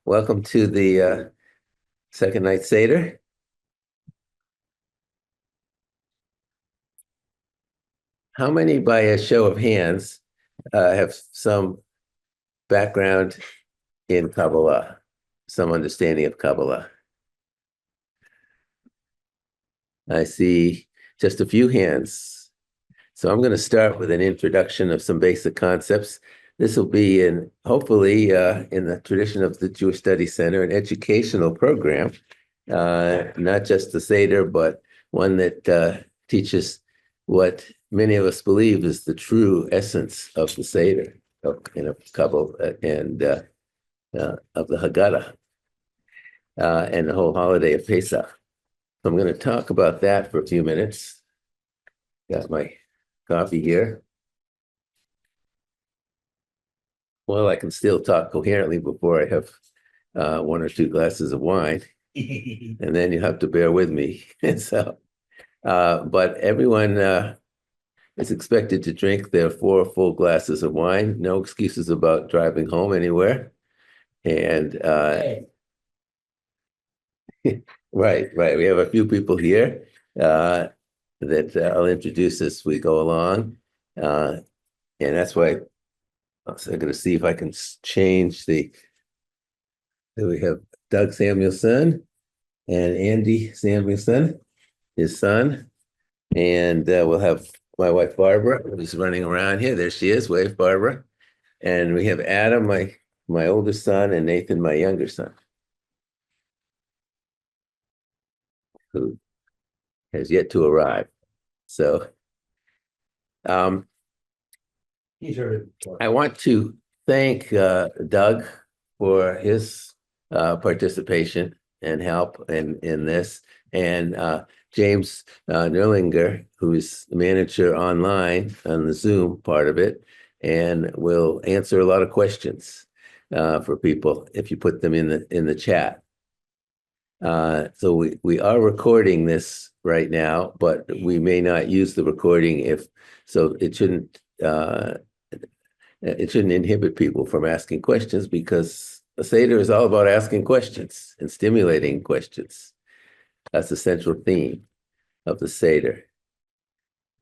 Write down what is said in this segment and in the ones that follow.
Welcome to the second night Seder. How many, by a show of hands, have some background in Kabbalah, some understanding of Kabbalah? I see just a few hands. So I'm going to start with an introduction of some basic concepts. This will be hopefully in the tradition of the Jewish Studies Center, an educational program, not just the Seder, but one that teaches what many of us believe is the true essence of the Seder, of Kabbalah and of the Haggadah and the whole holiday of Pesach. So I'm going to talk about that for a few minutes. Got my coffee here. Well, I can still talk coherently before I have one or two glasses of wine, and then you have to bear with me. And so, but everyone is expected to drink their 4 full glasses of wine. No excuses about driving home anywhere. And right. We have a few people here that I'll introduce as we go along. And that's why I'm going to see if I can change so we have Doug Samuelson and Andy Samuelson, his son. And we'll have my wife, Barbara, who's running around here. There she is. Wave, Barbara. And we have Adam, my oldest son, and Nathan, my younger son, who has yet to arrive. So I want to thank Doug for his participation and help in this, and James Nerlinger, who's the manager online on the Zoom part of it, and will answer a lot of questions for people if you put them in the chat. So we are recording this right now, but we may not use the recording so it shouldn't inhibit people from asking questions, because the Seder is all about asking questions and stimulating questions. That's the central theme of the Seder.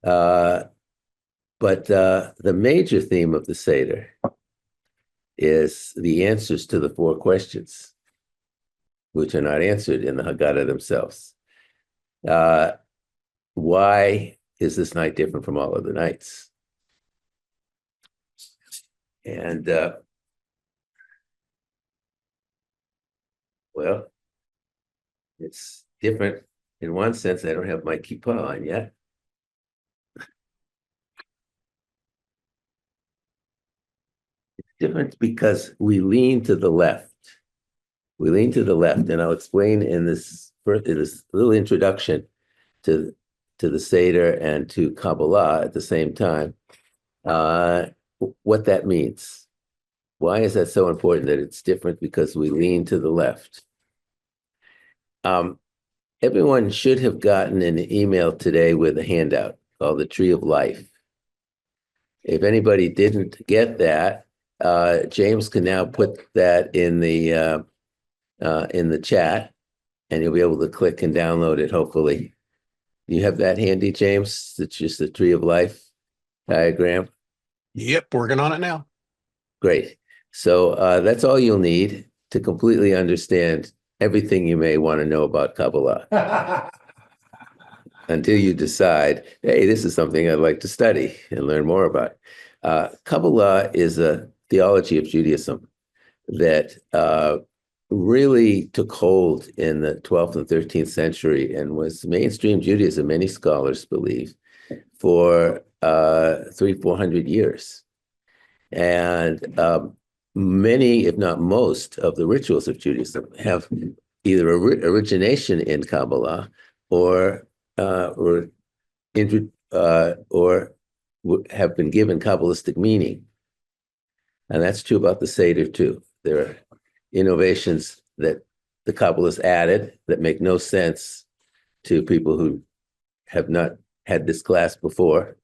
But the major theme of the Seder is the answers to the 4 questions, which are not answered in the Haggadah themselves. Why is this night different from all other nights? And well, it's different in one sense. I don't have my kippah on yet. It's different because we lean to the left. We lean to the left, and I'll explain in this little introduction to the Seder and to Kabbalah at the same time what that means. Why is that so important that it's different because we lean to the left? Everyone should have gotten an email today with a handout called the Tree of Life. If anybody didn't get that, James can now put that in the chat, and you'll be able to click and download it, hopefully. You have that handy, James? It's just the Tree of Life diagram. Yep, working on it now. Great. So that's all you'll need to completely understand everything you may want to know about Kabbalah until you decide, hey, this is something I'd like to study and learn more about. Kabbalah is a theology of Judaism that really took hold in the 12th and 13th century and was mainstream Judaism, many scholars believe, for 300-400 years. And many, if not most, of the rituals of Judaism have either origination in Kabbalah or have been given Kabbalistic meaning. And that's true about the Seder too. There are innovations that the Kabbalists added that make no sense to people who have not had this class before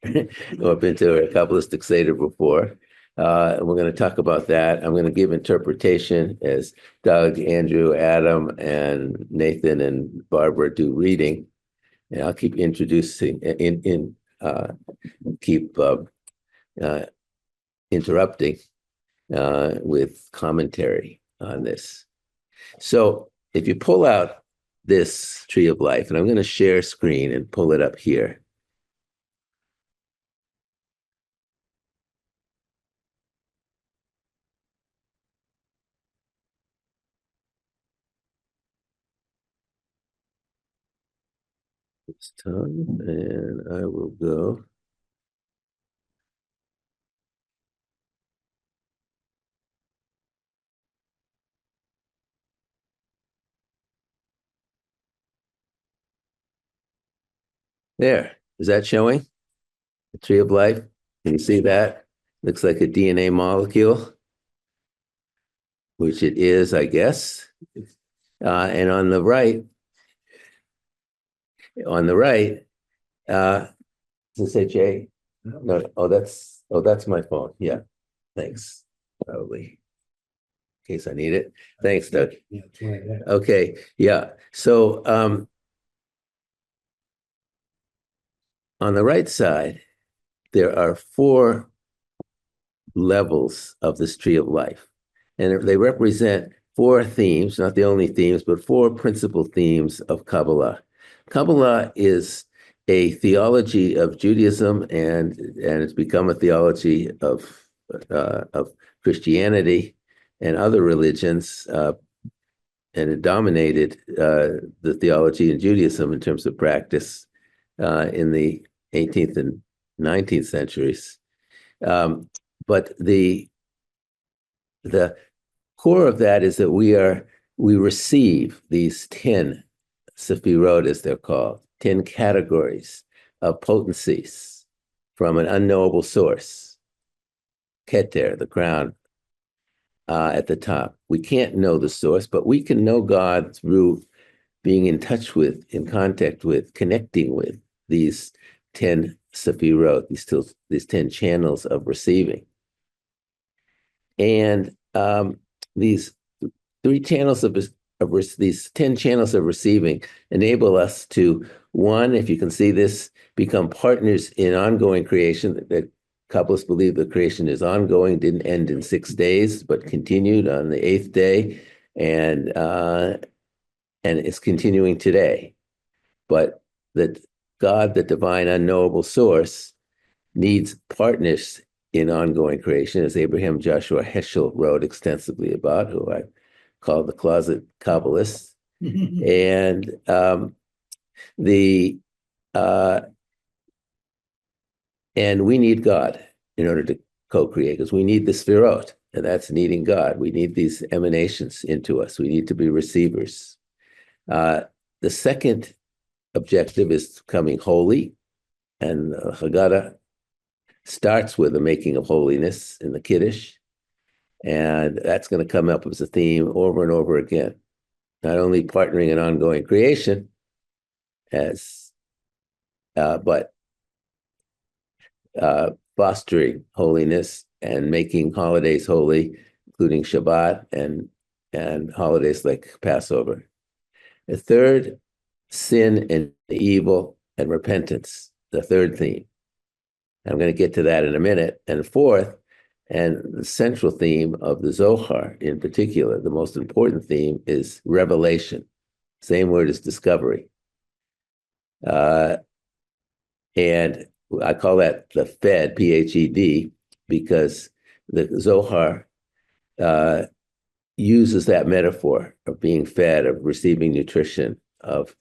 or been to a Kabbalistic Seder before. We're going to talk about that. I'm going to give interpretation as Doug, Andrew, Adam, and Nathan and Barbara do reading. And I'll keep introducing, keep interrupting with commentary on this. So if you pull out this tree of life, and I'm going to share screen and pull it up here. This time, and I will go. There. Is that showing? The tree of life? Can you see that? Looks like a DNA molecule, which it is, I guess. And on the right, does it say J? No, that's my phone. Yeah, thanks. Probably. In case I need it. Thanks, Doug. Yeah, it's right there. Okay, yeah. So on the right side, there are 4 levels of this tree of life. And they represent 4 themes, not the only themes, but 4 principal themes of Kabbalah. Kabbalah is a theology of Judaism, and it's become a theology of Christianity and other religions, and it dominated the theology in Judaism in terms of practice in the 18th and 19th centuries. But the core of that is that we receive these 10 sefirot, as they're called, 10 categories of potencies from an unknowable source. Keter, the crown, at the top. We can't know the source, but we can know God through being in touch with, in contact with, connecting with these 10 sefirot, these 10 channels of receiving. And these 3 channels of these 10 channels of receiving enable us to, one, if you can see this, become partners in ongoing creation. That Kabbalists believe the creation is ongoing, didn't end in 6 days, but continued on the 8th day, and it's continuing today. But that God, the divine unknowable source, needs partners in ongoing creation, as Abraham Joshua Heschel wrote extensively about, who I call the closet Kabbalist. And and we need God in order to co-create, because we need the sefirot, and that's needing God. We need these emanations into us. We need to be receivers. The second objective is becoming holy, and Haggadah starts with the making of holiness in the Kiddush, and that's going to come up as a theme over and over again. Not only partnering in ongoing creation, but fostering holiness and making holidays holy, including Shabbat and holidays like Passover. The third, sin and evil and repentance, the third theme. I'm going to get to that in a minute. And fourth, and the central theme of the Zohar in particular, the most important theme, is revelation. Same word as discovery. And I call that the Ph.D., Ph.D., because the Zohar uses that metaphor of being fed, of receiving nutrition, of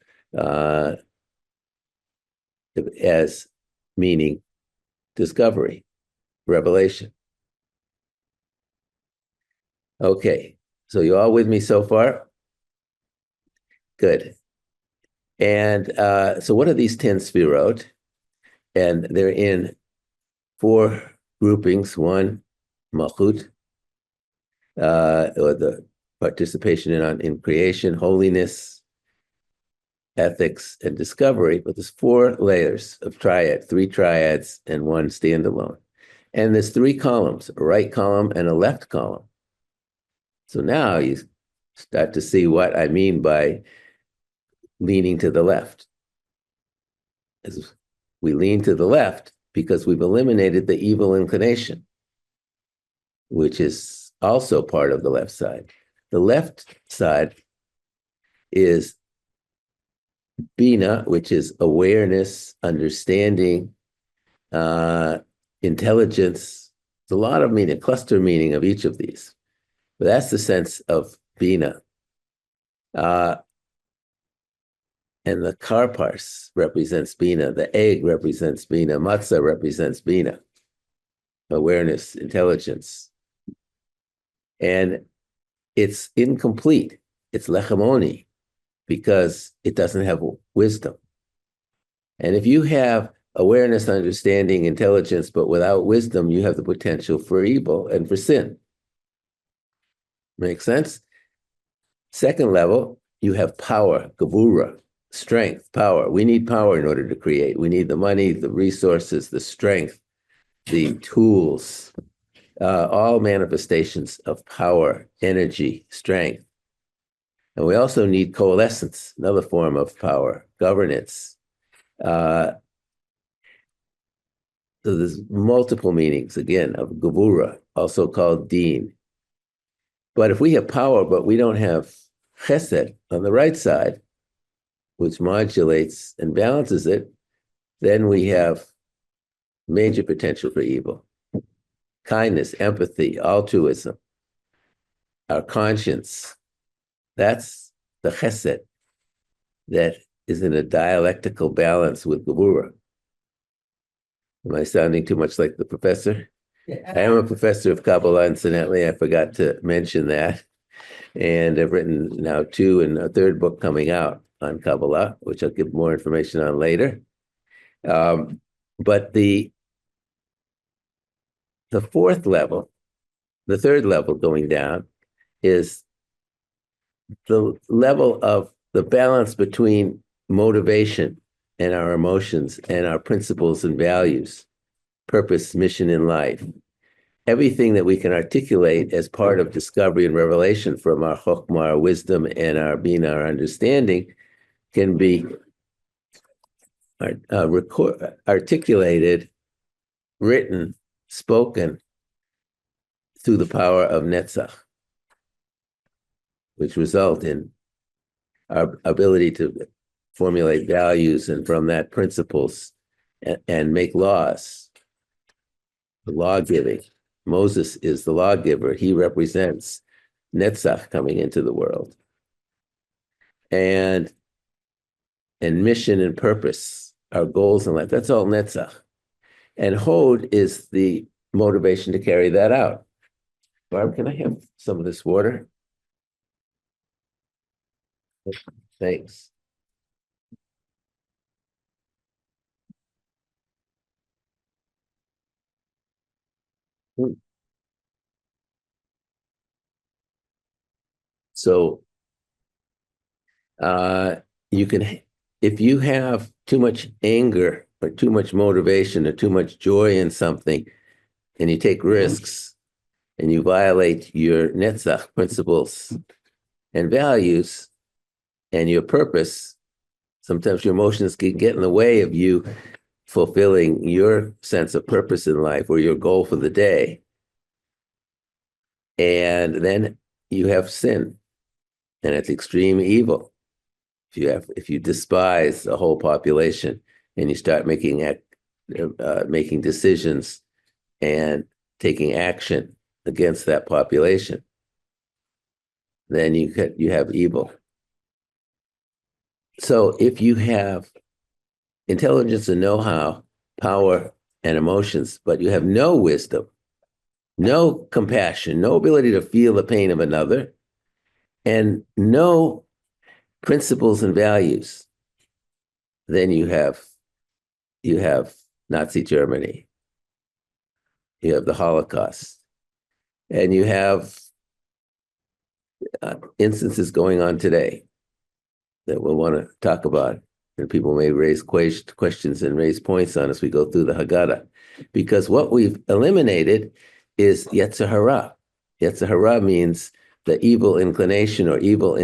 as meaning discovery, revelation. Okay, so you all with me so far? Good. And so what are these 10 sefirot? And they're in 4 groupings. One, malchut, or the participation in creation, holiness, ethics, and discovery. But there's 4 layers of triad, 3 triads and 1 standalone. And there's three columns, a right column and a left column. So now you start to see what I mean by leaning to the left. As we lean to the left because we've eliminated the evil inclination, which is also part of the left side. The left side is Bina, which is awareness, understanding, intelligence. There's a lot of meaning, cluster meaning of each of these. But that's the sense of Bina. And the karpars represents Bina. The egg represents Bina. Matzah represents Bina. Awareness, intelligence. And it's incomplete. It's lechamoni because it doesn't have wisdom. And if you have awareness, understanding, intelligence, but without wisdom, you have the potential for evil and for sin. Make sense? Second level, you have power, gevura, strength, power. We need power in order to create. We need the money, the resources, the strength, the tools, all manifestations of power, energy, strength. And we also need coalescence, another form of power, governance. So there's multiple meanings, again, of gevura, also called deen. But if we have power, but we don't have chesed on the right side, which modulates and balances it, then we have major potential for evil. Kindness, empathy, altruism, our conscience, that's the chesed that is in a dialectical balance with gevura. Am I sounding too much like the professor? I am a professor of Kabbalah, incidentally. I forgot to mention that. And I've written now 2 and a 3rd book coming out on Kabbalah, which I'll give more information on later. But the 4th level, the 3rd level going down, is the level of the balance between motivation and our emotions and our principles and values, purpose, mission in life. Everything that we can articulate as part of discovery and revelation from our chokhmah, our wisdom, and our being, our understanding, can be articulated, written, spoken through the power of Netzach, which result in our ability to formulate values and from that principles and make laws, the law-giving. Moses is the lawgiver. He represents Netzach coming into the world. And mission and purpose, our goals in life, that's all Netzach. And Hod is the motivation to carry that out. Barb, can I have some of this water? Thanks. So you can, if you have too much anger or too much motivation or too much joy in something, and you take risks and you violate your Netzach principles and values and your purpose, sometimes your emotions can get in the way of you fulfilling your sense of purpose in life or your goal for the day. And then you have sin, and it's extreme evil. If you despise the whole population and you start making decisions and taking action against that population, then you have evil. So if you have intelligence and know-how, power and emotions, but you have no wisdom, no compassion, no ability to feel the pain of another, and no principles and values, then you have Nazi Germany, you have the Holocaust, and you have instances going on today that we'll want to talk about And people may raise questions and raise points on as we go through the Haggadah. Because what we've eliminated is Yetzer Hara. Yetzer Hara means the evil inclination or evil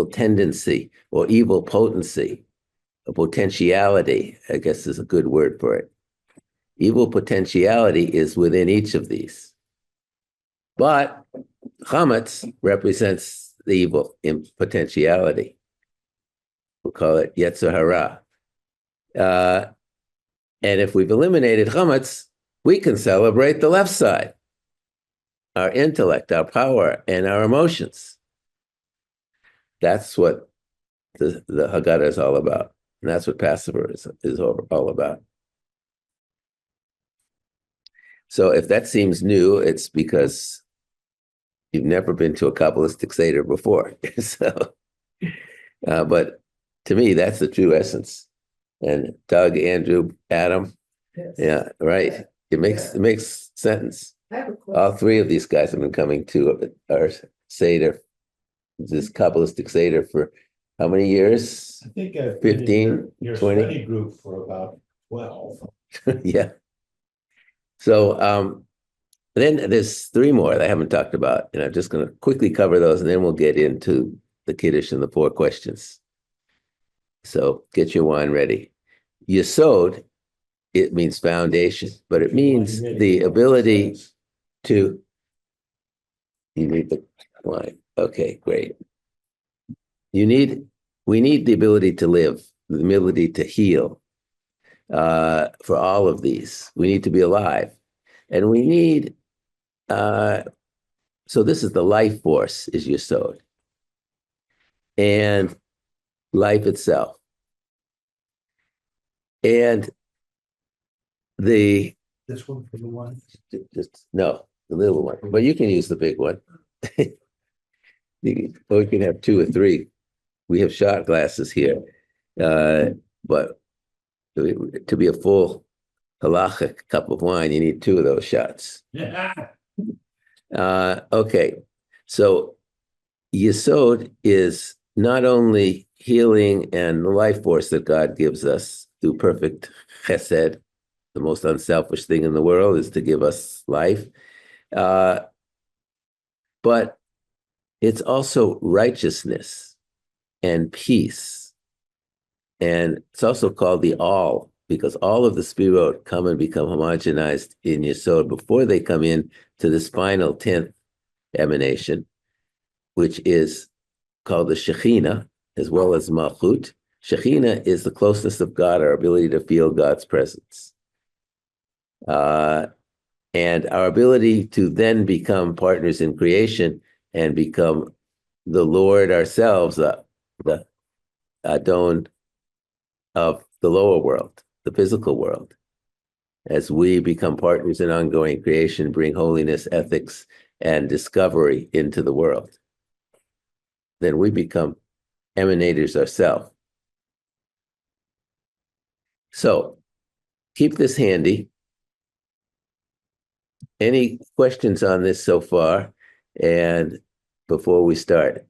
tendency or evil potency, a potentiality, I guess is a good word for it. Evil potentiality is within each of these. But chametz represents the evil in potentiality. We'll call it Yetzer Hara. And if we've eliminated chametz, we can celebrate the left side, our intellect, our power, and our emotions. That's what the Haggadah is all about. And that's what Passover is all about. So if that seems new, it's because you've never been to a Kabbalistic Seder before. So, but to me, that's the true essence. And Doug, Andrew, Adam, Yes. yeah, right. It makes sense. All three of these guys have been coming to our Seder, this Kabbalistic Seder, for how many years? I think I've been in 15, your 20? study group for about 12. Yeah. So then there's three more that I haven't talked about, and I'm just going to quickly cover those, and then we'll get into the Kiddush and the 4 questions. So get your wine ready. Yesod, it means foundation, but it means the ability to. You need the wine. Okay, great. We need the ability to live, the ability to heal. For all of these, we need to be alive, and we need. So this is the life force, is Yesod, and life itself, and the This one for the one. just no, the little one, but you can use the big one. Or you can have 2 or 3. We have shot glasses here, but to be a full halachic cup of wine, you need 2 of those shots. Okay, so Yesod is not only healing and the life force that God gives us through perfect chesed. The most unselfish thing in the world is to give us life. But it's also righteousness and peace. And it's also called the all, because all of the spirot come and become homogenized in Yesod before they come in to this final 10th emanation, which is called the Shekhinah, as well as Malchut. Shekhinah is the closeness of God, our ability to feel God's presence. And our ability to then become partners in creation and become the Lord ourselves, the Adon of the lower world, the physical world. As we become partners in ongoing creation, bring holiness, ethics, and discovery into the world, then we become emanators ourselves. So keep this handy. Any questions on this so far? And before we start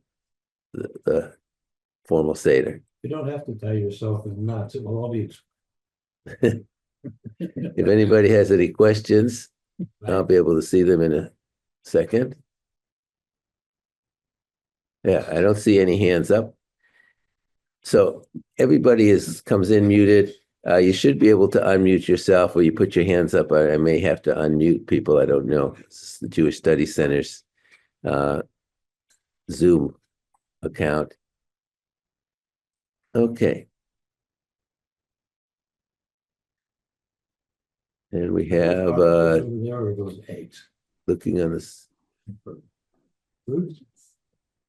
the formal Seder. You don't have to tie yourself in knots. It will all be. If anybody has any questions, I'll be able to see them in a second. Yeah, I don't see any hands up. So everybody comes in muted. You should be able to unmute yourself, or you put your hands up. I may have to unmute people. I don't know. It's the Jewish Study Center's Zoom account. Okay. And we have There are those eggs. looking on this.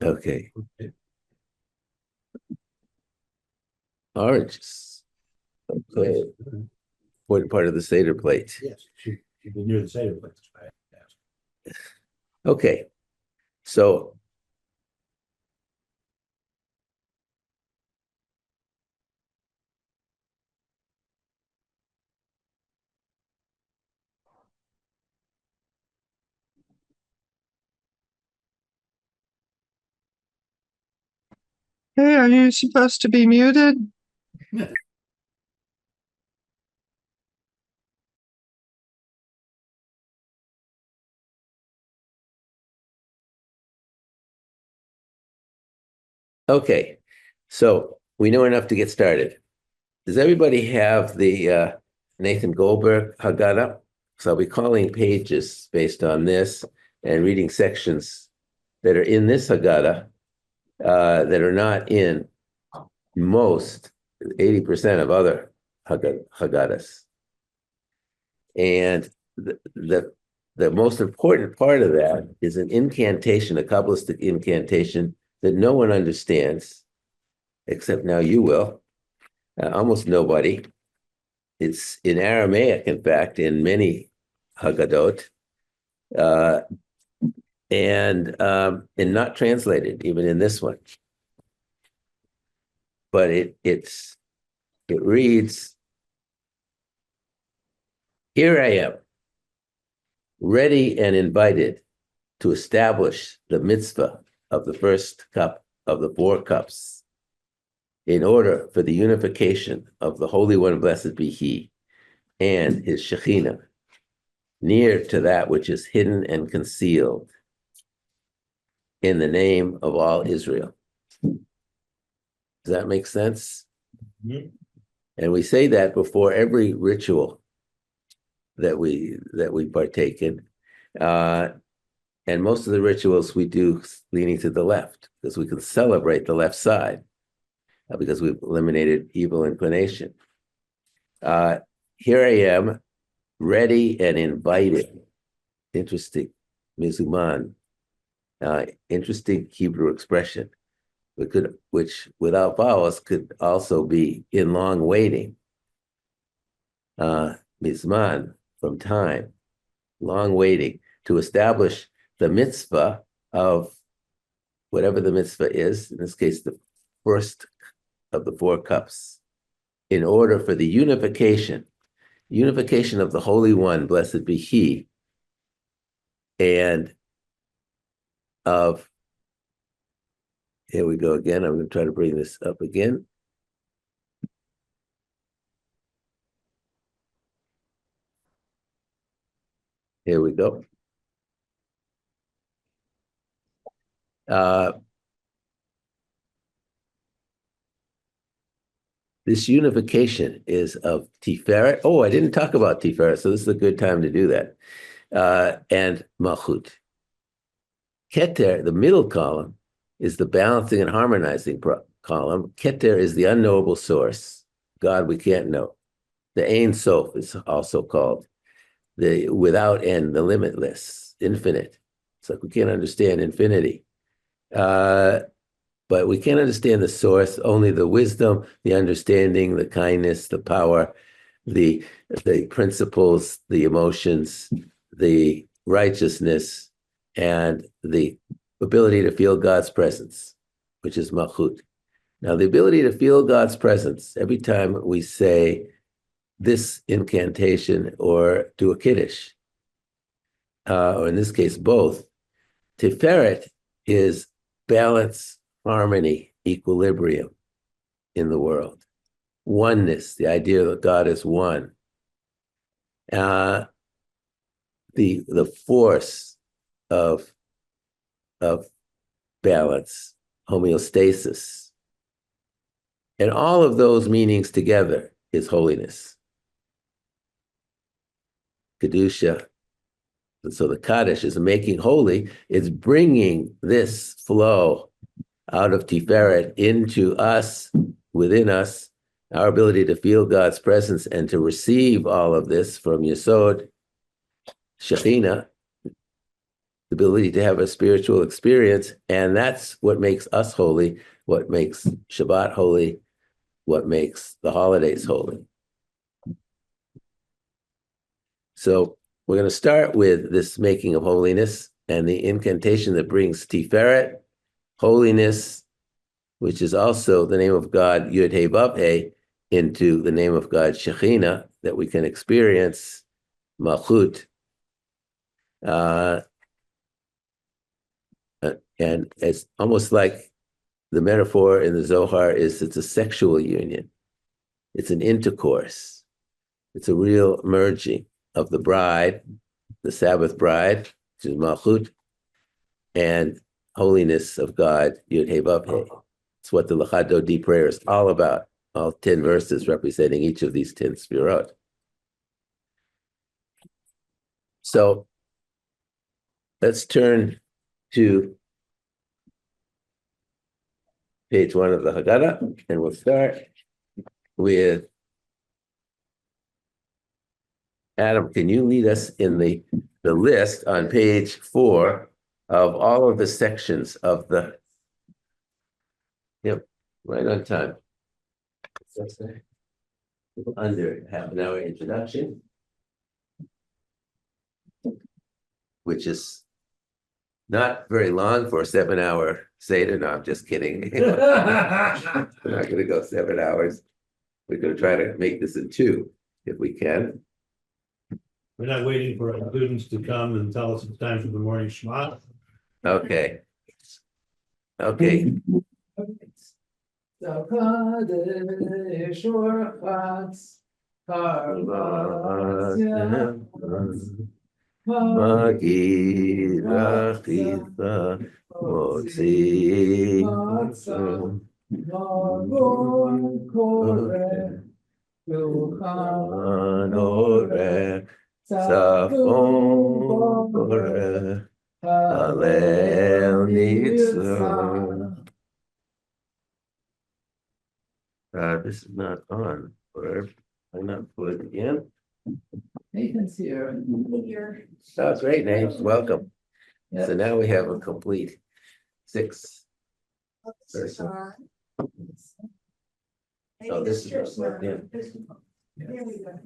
Okay, oranges. Okay, important part of the Seder plate. Yes, should be near the Seder plate. Okay, so Hey, are you supposed to be muted? Okay, so we know enough to get started. Does everybody have the Nathan Goldberg Haggadah? So I'll be calling pages based on this and reading sections that are in this Haggadah that are not in most 80% of other Haggadahs. And the most important part of that is an incantation, a Kabbalistic incantation that no one understands, except now you will, almost nobody. It's in Aramaic, in fact, in many Haggadot, and not translated even in this one. But it reads, "Here I am, ready and invited to establish the mitzvah of the first cup of the 4 cups, in order for the unification of the Holy One, blessed be He, and His Shekhinah, near to that which is hidden and concealed, in the name of all Israel." Does that make sense? Mhm. And we say that before every ritual that we partake in. And most of the rituals we do leaning to the left, because we can celebrate the left side, because we've eliminated evil inclination. Here I am, ready and invited. Interesting, mizuman. Interesting Hebrew expression, which without vowels could also be in long waiting. Mizman, from time, long waiting, to establish the mitzvah of whatever the mitzvah is, in this case, the first of the 4 cups, in order for the unification of the Holy One, blessed be He, and of, here we go again, I'm going to try to bring this up again. Here we go. This unification is of Tiferet. Oh, I didn't talk about Tiferet, so this is a good time to do that. And Malchut. Keter, the middle column, is the balancing and harmonizing column. Keter is the unknowable source, God we can't know. The Ein Sof is also called the without end, the limitless, infinite. It's like we can't understand infinity. But we can't understand the source, only the wisdom, the understanding, the kindness, the power, the principles, the emotions, the righteousness, and the ability to feel God's presence, which is Malchut. Now, the ability to feel God's presence, every time we say this incantation or do a Kiddush, or in this case, both, Tiferet is balance, harmony, equilibrium in the world. Oneness, the idea that God is one. The force of balance, homeostasis. And all of those meanings together is holiness. Kedusha. And so the Kaddish is making holy, it's bringing this flow out of Tiferet into us, within us, our ability to feel God's presence and to receive all of this from Yesod, Shekhinah, the ability to have a spiritual experience. And that's what makes us holy, what makes Shabbat holy, what makes the holidays holy. So we're going to start with this making of holiness and the incantation that brings Tiferet, holiness, which is also the name of God, Yud He Vav He, into the name of God, Shekhinah, that we can experience, Malchut. And it's almost like the metaphor in the Zohar is it's a sexual union. It's an intercourse. It's a real merging of the bride, the Sabbath bride, which is Malchut, and holiness of God, Yud Hey Vav Hey. It's what the Lecha Dodi prayer is all about, all 10 verses representing each of these 10 Sfirot. So let's turn to page 1 of the Haggadah, and we'll start with Adam. Can you lead us in the list on page 4 of all of the sections of the, yep, right on time. Under half an hour introduction, which is not very long for a 7-hour Seder. No, I'm just kidding. We're not going to go 7 hours. We're going to try to make this in 2 if we can. We're not waiting for our students to come and tell us it's time for the morning Shema. Okay. Okay. Hallel Nitzvah. This is not on. Or I'm not put it again. Nathan's here. Oh, great, Nate. Welcome. So now we have a complete 6 person. Oh, this is just like them. Here we go.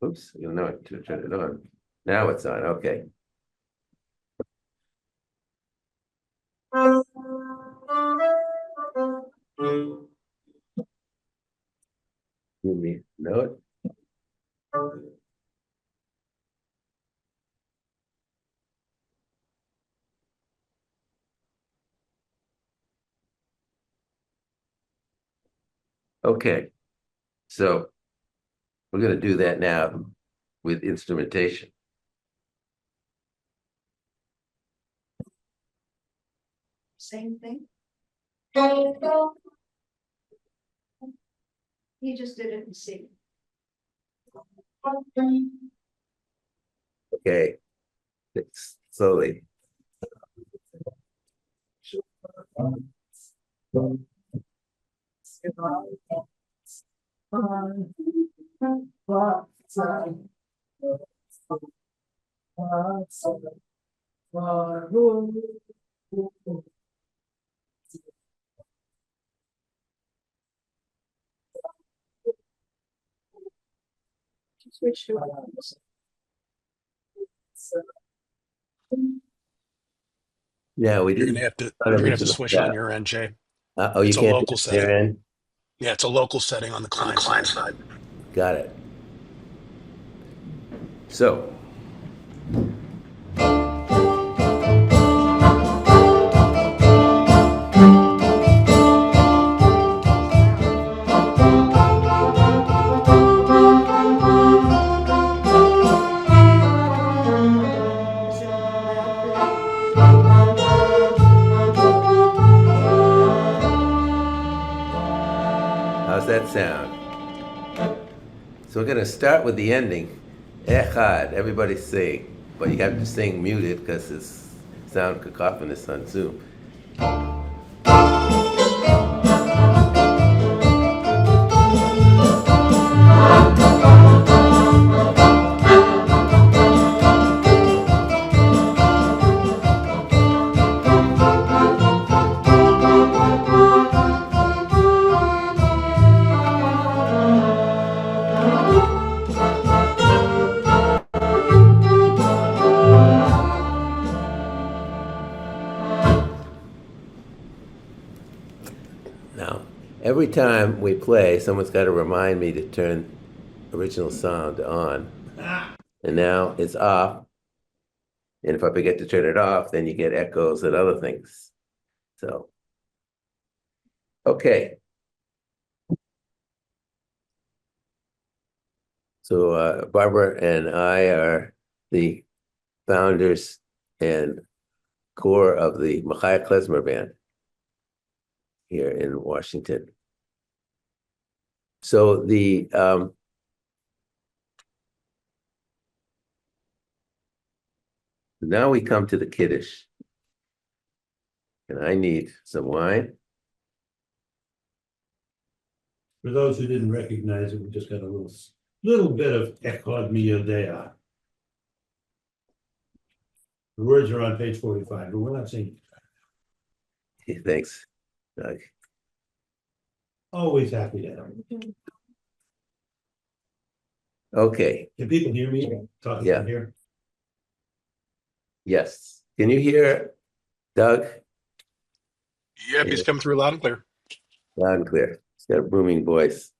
Oops, you'll know it to turn it on. Now it's on. Okay. Give me a note. Okay, so we're going to do that now with instrumentation. Same thing. He just did it in C. Okay, it's slowly. Switch to Yeah, we You're did. gonna have to switch it on your end, Jay. Oh, you It's a can't do local it setting. there end? Yeah, it's a local setting on the client side. Got it. So. Is it loud for that? How's that sound? So we're going to start with the ending. Echad, everybody sing. But you have to sing muted because it's sound cacophonous on Zoom. Now, every time we play, someone's got to remind me to turn original sound on. And now it's off. And if I forget to turn it off, then you get echoes and other things. So, okay. So Barbara and I are the founders and core of the Machaya Klezmer Band here in Washington. So now we come to the Kiddush. And I need some wine. For those who didn't recognize it, we just got a little bit of Echad Miyodea. The words are on page 45, but we're not saying. Thanks, Doug. Always happy to help. Okay, Can people hear me talking Yeah. from here? yes. Can you hear Doug? Yep, he's coming through loud and clear. Loud and clear. He's got a booming voice.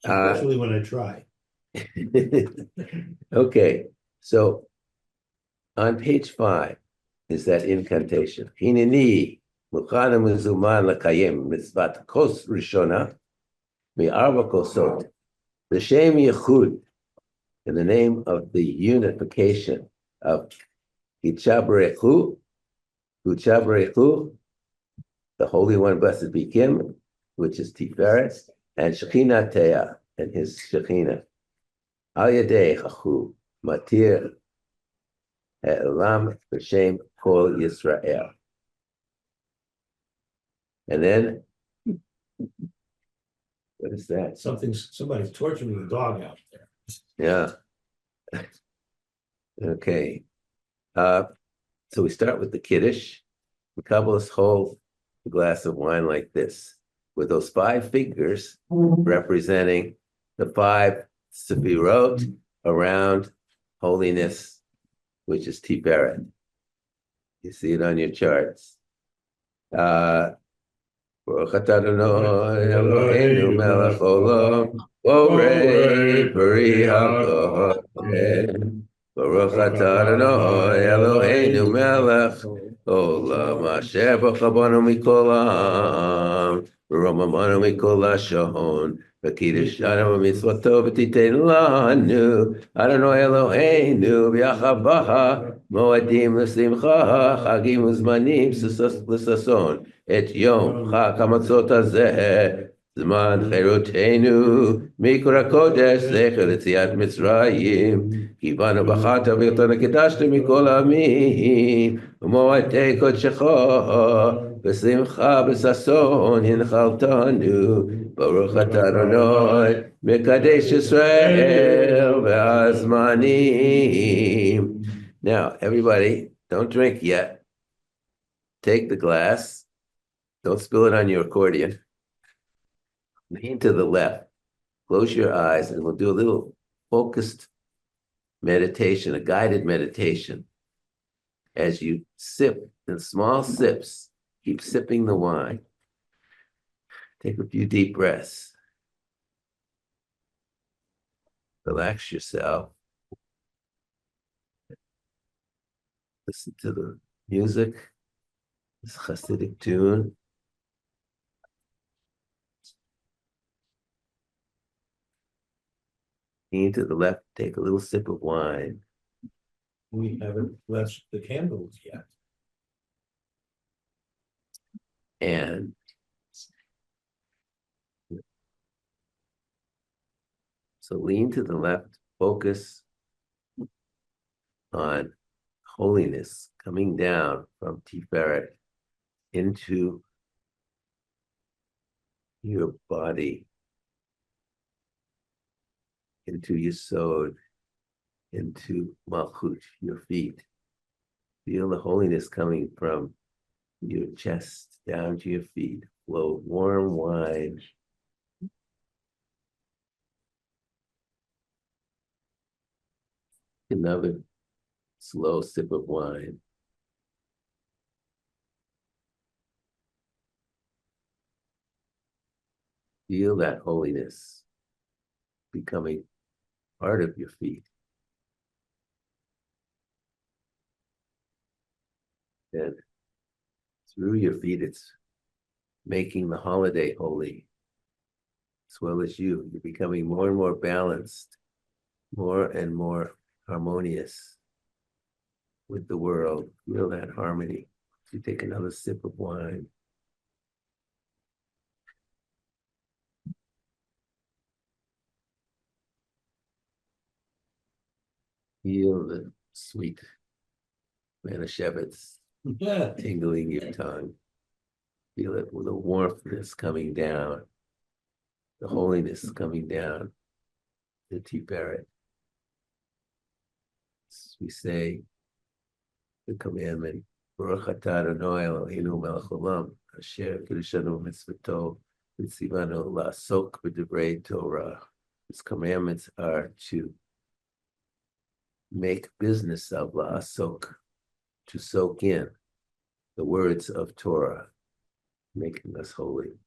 Especially when I try. Okay, so on page 5 is that incantation. Hineni mukana mizuman lakayim mitzvat kos rishona mi'arba kosot l'shem yichud, in the name of the unification of Hichabarechu, the Holy One, blessed be Him, which is Tiferet, and Shekhinah Teah, and his Shekhinah. Al Yadei Chachu, Matir Elam B'Shem Kol Yisrael. And then, what is that? Somebody's torturing the dog out there. Yeah. Okay. So we start with the Kiddush. The Kabbalists hold a glass of wine like this, with those 5 fingers representing the 5 sefirot around holiness, which is Tiferet. You see it on your charts. Baruch atah Adonai Eloheinu melech olam, borei peri hakohen. Baruch atah Adonai Eloheinu melech olam, asher b'chabanu mikol ha'am, v'romamanu mikol ha'shon, v'kiddushanu v'mitzvoto v'titein lanu, Adonai Eloheinu v'yachabaha, moadim l'simcha, chagim u'zmanim l'sason, et yom chag hamatzot hazeh, זמן חירותנו מקור הקודש זכר ליציאת מצרים, כי בנו בחרת ואותנו קידשת מכל העמים, ומועדי קודשך בשמחה בששון הנחלתנו, ברוך אתה אדוני מקדש ישראל והזמנים. Now everybody, don't drink yet. Take the glass. Don't spill it on your accordion. Lean to the left, close your eyes, and we'll do a little focused meditation, a guided meditation. As you sip in small sips, keep sipping the wine. Take a few deep breaths. Relax yourself. Listen to the music, this Hasidic tune. Lean to the left, take a little sip of wine. We haven't blessed the candles yet. And so lean to the left, focus on holiness coming down from Tiferet into your body, into Yesod, into Malchut, your feet. Feel the holiness coming from your chest down to your feet. Flow warm wine. Another slow sip of wine. Feel that holiness becoming part of your feet. And through your feet, it's making the holiday holy, as well as you. You're becoming more and more balanced, more and more harmonious with the world. Feel that harmony. You take another sip of wine. Feel the sweet Manischewitz Yeah. tingling your tongue. Feel it with the warmthness coming down, the holiness coming down, the Tiferet. We say the commandment, Baruch atah Adonai Eloheinu melech haolam, asher kiddushanu mitzvato, v'tzivanu la'asok b'divrei Torah. His commandments are to make business of la'asok, to soak in the words of Torah, making us holy.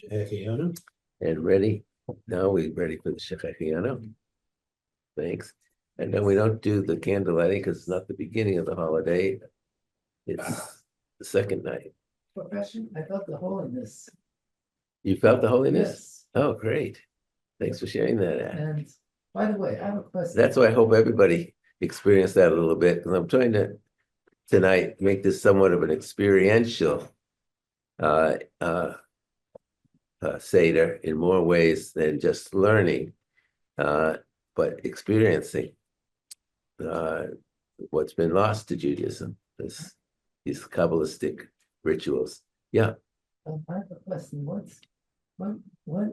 Shehechianu. And ready? Now we're ready for the Shechechianu. Thanks. And then we don't do the candle lighting because it's not the beginning of the holiday. It's the second night. Profession, I felt the holiness. You felt the holiness? Yes, Oh, great. Thanks for sharing that. and by the way, I have a question. That's why I hope everybody experienced that a little bit, because I'm trying to tonight make this somewhat of an experiential Seder in more ways than just learning, but experiencing what's been lost to Judaism, these Kabbalistic rituals. Yeah. I have a question. What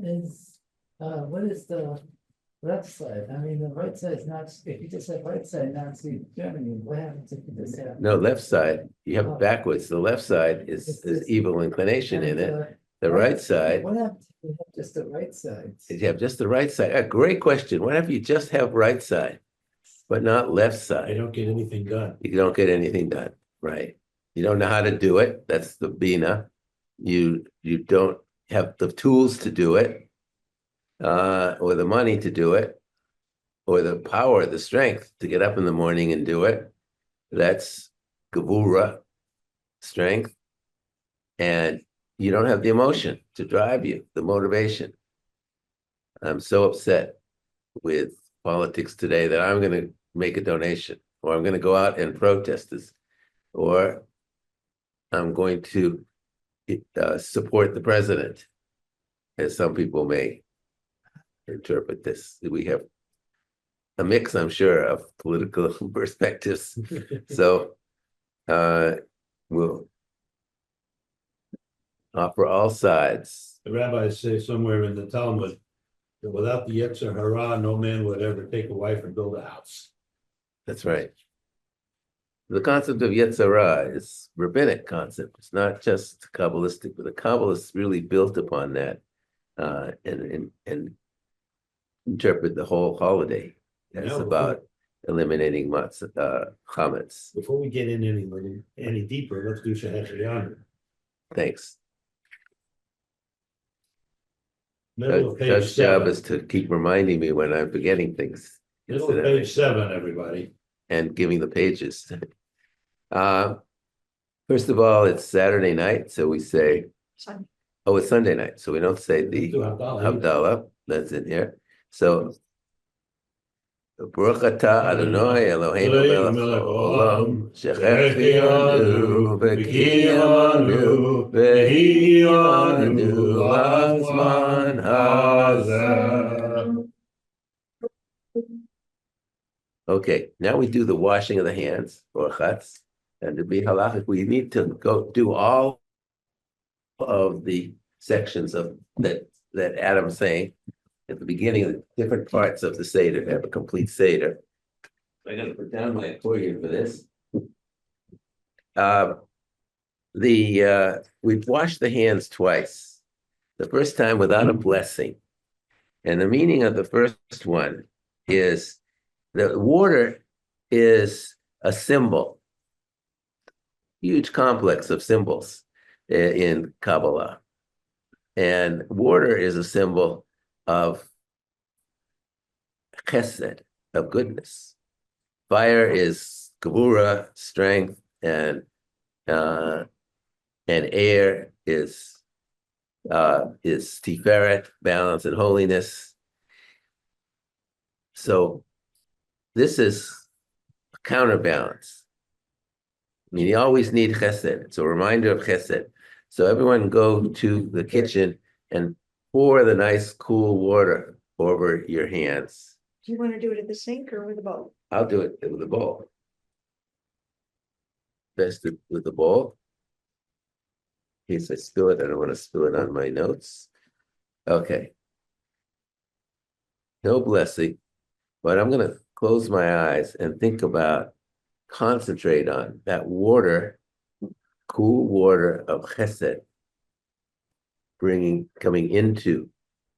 is the left side? I mean, the right side is not, if you just have right side, Nazi Germany, what happens if you just have? No, left side, you have it backwards. The left side is evil inclination in it. The right side, What happens if you have just the right side? you have just the right side. A great question. What if you just have right side, but not left I side? don't get anything done. You don't get anything done, right? You don't know how to do it. That's the bina. You don't have the tools to do it, or the money to do it, or the power, the strength to get up in the morning and do it. That's gevura, strength, and you don't have the emotion to drive you, the motivation. I'm so upset with politics today that I'm going to make a donation, or I'm going to go out and protest this, or I'm going to support the president, as some people may interpret this. We have a mix, I'm sure, of political perspectives. So we'll offer all sides. The rabbis say somewhere in the Talmud that without the Yetzer Hara, no man would ever take a wife and build a house. That's right. The concept of Yetzirah is rabbinic concept. It's not just Kabbalistic, but the Kabbalists really built upon that and interpret the whole holiday as Now, about eliminating chametz. Before we get in any deeper, let's do Shehechianu. Thanks. Middle of page Judge's job 7. is to keep reminding me when I'm forgetting things. Middle of page 7, everybody. And giving the pages. First of all, it's Saturday night, so we say, Sunday. oh, it's Sunday night, so we don't say the Do Havdalah. Havdalah, that's in here. So, Baruch atah Adonai Eloheinu melech haolam, shechechianu v'kiyamanu v'hiyanu lazman hazeh. Okay, now we do the washing of the hands, or chatz, and to be halachic, we need to go do all of the sections of that Adam's saying at the beginning of the different parts of the Seder to have a complete Seder. I'm going to put down my accordion for this. We've washed the hands twice. The first time without a blessing, and the meaning of the first one is the water is a symbol, huge complex of symbols in Kabbalah. And water is a symbol of chesed, of goodness. Fire is gevura, strength, and air is tiferet, balance and holiness. So this is a counterbalance. I mean, you always need chesed. It's a reminder of chesed. So everyone go to the kitchen and pour the nice cool water over your hands. Do you want to do it at the sink or with a bowl? I'll do it with a bowl. Best with the bowl. In case I spill it, I don't want to spill it on my notes. Okay. No blessing, but I'm going to close my eyes and think about, concentrate on that water, cool water of chesed, coming into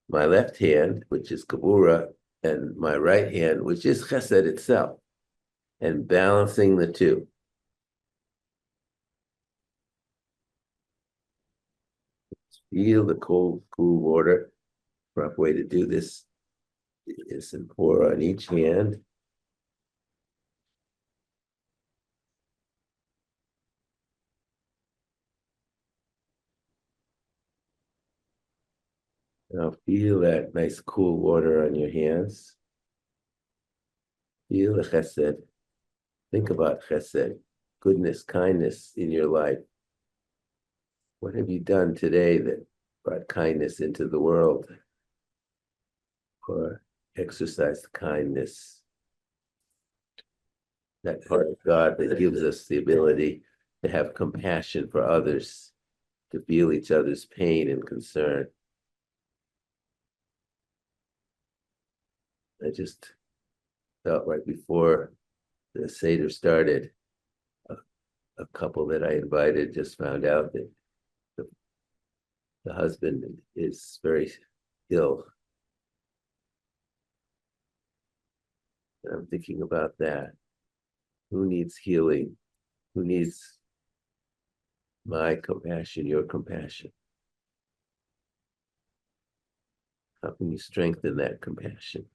my left hand, which is gevura, and my right hand, which is chesed itself, and balancing the two. Feel the cool water. Rough way to do this is and pour on each hand. Now feel that nice cool water on your hands. Feel the chesed. Think about chesed, goodness, kindness in your life. What have you done today that brought kindness into the world? Or exercised kindness? That part of God that gives us the ability to have compassion for others, to feel each other's pain and concern. I just felt right before the Seder started, a couple that I invited just found out that the husband is very ill. And I'm thinking about that. Who needs healing? Who needs my compassion, your compassion? How can you strengthen that compassion?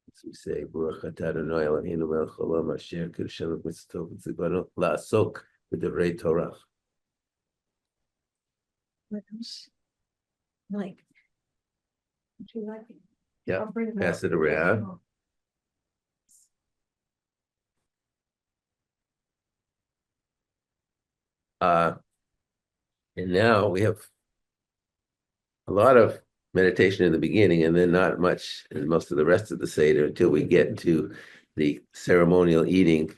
As we say, Baruch atah Adonai Eloheinu melech haolam asher kirshanu b'mitzvot v'tzivanu la'asok b'divrei Torah. What else? Like. Would you like it? Yeah, I'll bring them pass up. it around. And now we have a lot of meditation in the beginning, and then not much in most of the rest of the Seder until we get to the ceremonial eating.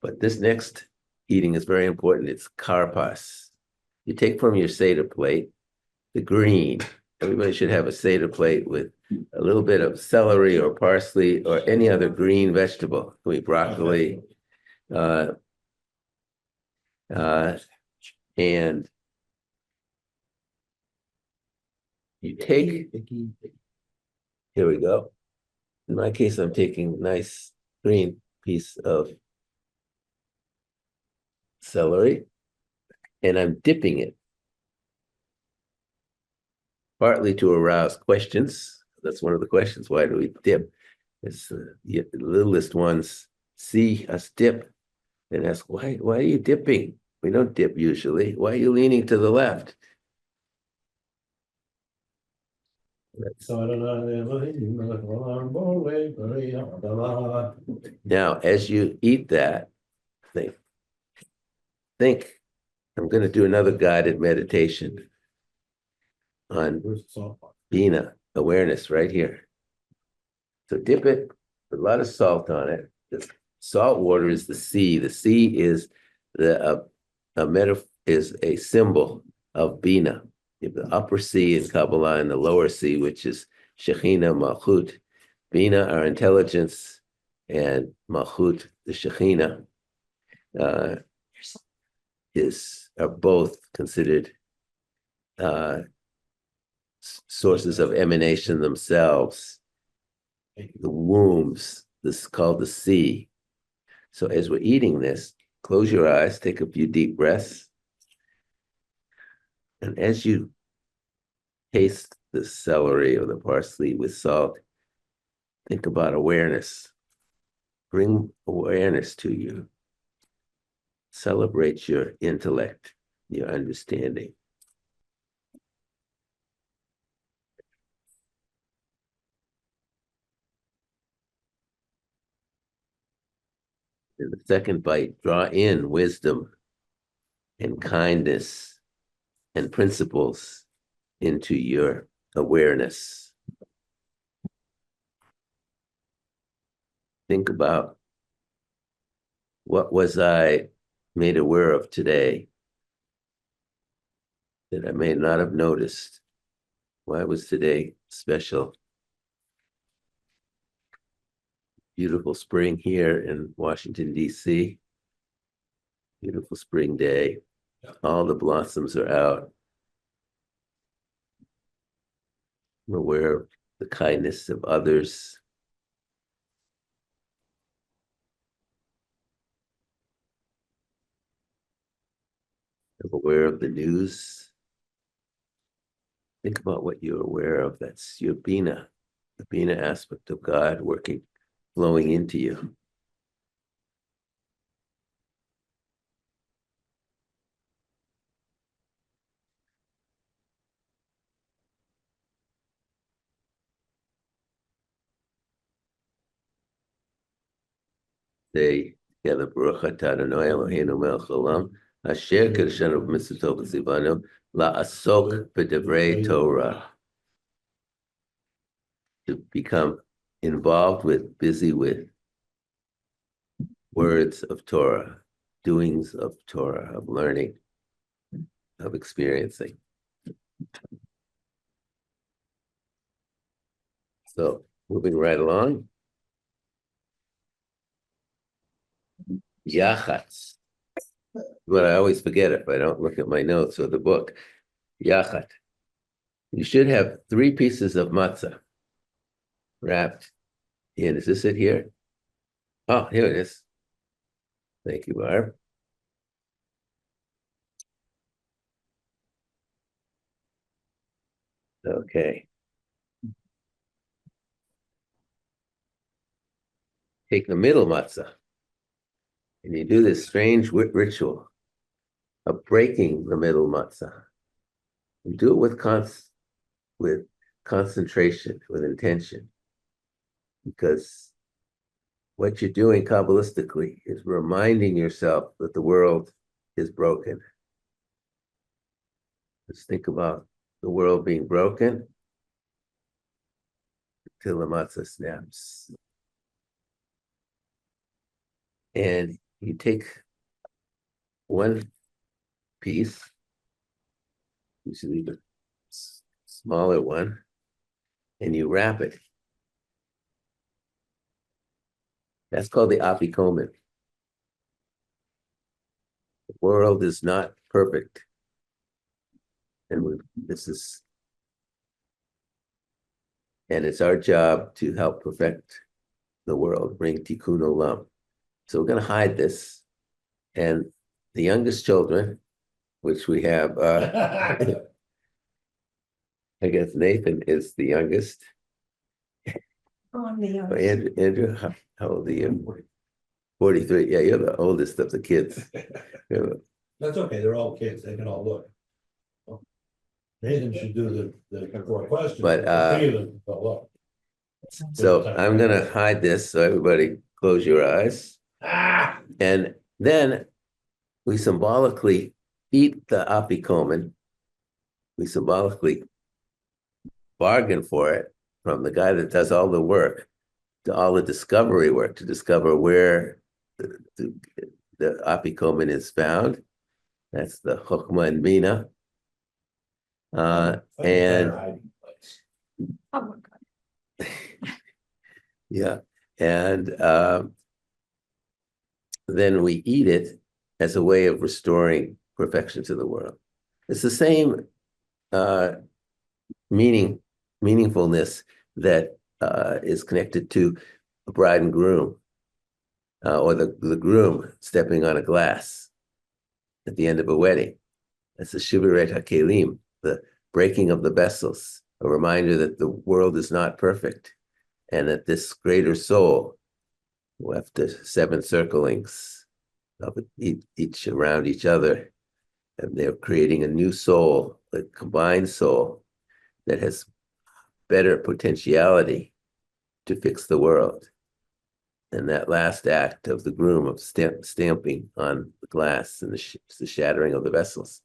But this next eating is very important. It's karpas. You take from your Seder plate the green. Everybody should have a Seder plate with a little bit of celery or parsley or any other green vegetable, like broccoli, and you take, here we go. In my case, I'm taking a nice green piece of celery, and I'm dipping it, partly to arouse questions. That's one of the questions. Why do we dip? It's the littlest ones see us dip and ask, why are you dipping? We don't dip usually. Why are you leaning to the left? Now, as you eat that, think, I'm going to do another guided meditation on Bina, awareness, right here. So dip it, put a lot of salt on it. The salt water is the sea. The sea is is a symbol of Bina. You have the upper sea in Kabbalah and the lower sea, which is Shekhinah, Malchut. Bina, our intelligence, and Malchut, the Shekhinah, are both considered sources of emanation themselves. The wombs, this is called the sea. So as we're eating this, close your eyes, take a few deep breaths. And as you taste the celery or the parsley with salt, think about awareness. Bring awareness to you. Celebrate your intellect, your understanding. In the second bite, draw in wisdom and kindness and principles into your awareness. Think about, what was I made aware of today that I may not have noticed? Why was today special? Beautiful spring here in Washington, D.C. Beautiful spring day. All the blossoms are out. I'm aware of the kindness of others. I'm aware of the news. Think about what you're aware of. That's your Bina, the Bina aspect of God working, flowing into you. Say together, Baruch atah Adonai Eloheinu melech haolam, asher kiddushanu b'mitzvoto v'tzivanu, la'asok b'divrei Torah. To become involved with, busy with words of Torah, doings of Torah, of learning, of experiencing. So moving right along. Yachatz. What I always forget if I don't look at my notes or the book. Yachat. You should have 3 pieces of matzah wrapped in. Is this it here? Oh, here it is. Thank you, Barb. Okay. Take the middle matzah, and you do this strange ritual of breaking the middle matzah. And do it with concentration, with intention, because what you're doing Kabbalistically is reminding yourself that the world is broken. Just think about the world being broken until the matzah snaps. And you take one piece, usually the smaller one, and you wrap it. That's called the afikomen. The world is not perfect. And it's our job to help perfect the world, bring tikkun olam. So we're going to hide this. And the youngest children, which we have, I guess Nathan is the youngest. Oh, I'm the youngest. Andrew, how old are you? 43. Yeah, you're the oldest of the kids. That's okay, they're all kids, they can all look. Nathan should do the 4 questions. But, the 3 of them can look. So I'm going to hide this. So everybody close your eyes. And then we symbolically eat the afikomen. We symbolically bargain for it from the guy that does all the work, to all the discovery work, to discover where the afikomen is found. That's the Chokhmah and Bina. And Oh, my God. yeah, and then we eat it as a way of restoring perfection to the world. It's the same meaningfulness that is connected to a bride and groom, or the groom stepping on a glass at the end of a wedding. That's the Shiberet HaKelim, the breaking of the vessels, a reminder that the world is not perfect, and that this greater soul, after 7 circlings of each around each other, and they're creating a new soul, a combined soul that has better potentiality to fix the world. And that last act of the groom of stamping on the glass and the shattering of the vessels.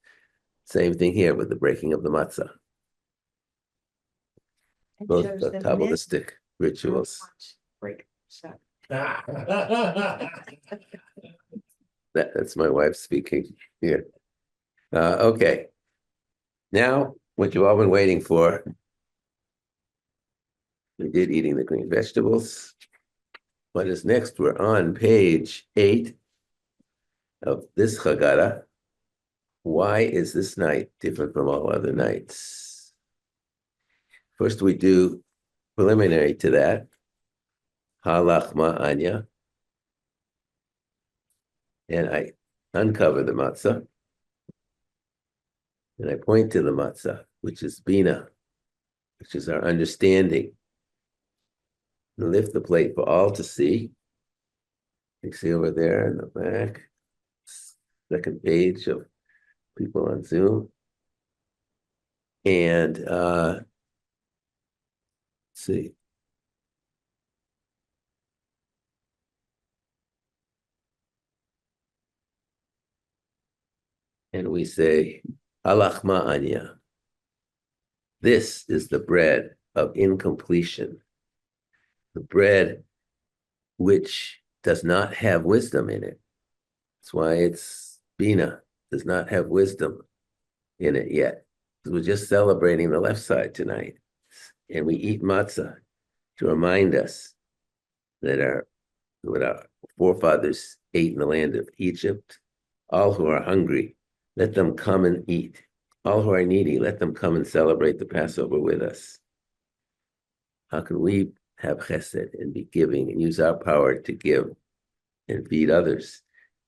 Same thing here with the breaking of the matzah. It Both shows the the Kabbalistic rituals. break. So, That's my wife speaking here. Okay. Now, what you've all been waiting for. We did eating the green vegetables. What is next? We're on page 8 of this Haggadah. Why is this night different from all other nights? First, we do preliminary to that. Halachma Anya. And I uncover the matzah. And I point to the matzah, which is Bina, which is our understanding. And lift the plate for all to see. You see over there in the back, second page of people on Zoom. And let's see. And we say, Halachma Anya. This is the bread of incompletion. The bread which does not have wisdom in it. That's why it's Bina, does not have wisdom in it yet. We're just celebrating the left side tonight. And we eat matzah to remind us that what our forefathers ate in the land of Egypt. All who are hungry, let them come and eat. All who are needy, let them come and celebrate the Passover with us. How can we have chesed and be giving and use our power to give and feed others?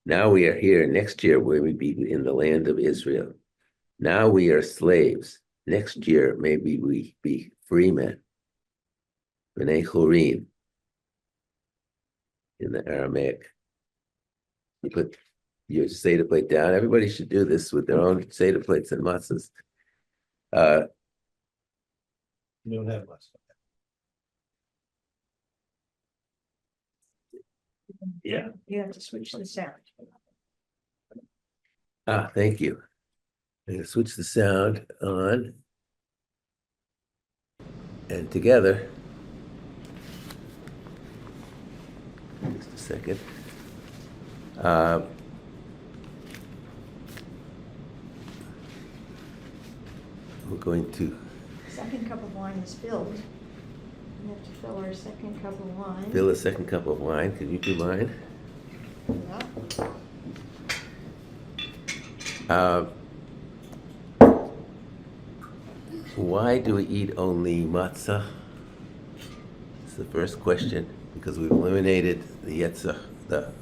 Now we are here. Next year, we will be in the land of Israel. Now we are slaves. Next year, maybe we be free men. B'nai Chorin in the Aramaic. You put your Seder plate down. Everybody should do this with their own Seder plates and matzahs. You don't have much. Yeah. You have to switch the sound. Thank you. I'm going to switch the sound on. And together, just a second. We're going to Second cup of wine is filled. We have to fill our second cup of wine. fill a second cup of wine. Can you do mine? Yeah. Why do we eat only matzah? It's the first question, because we've eliminated the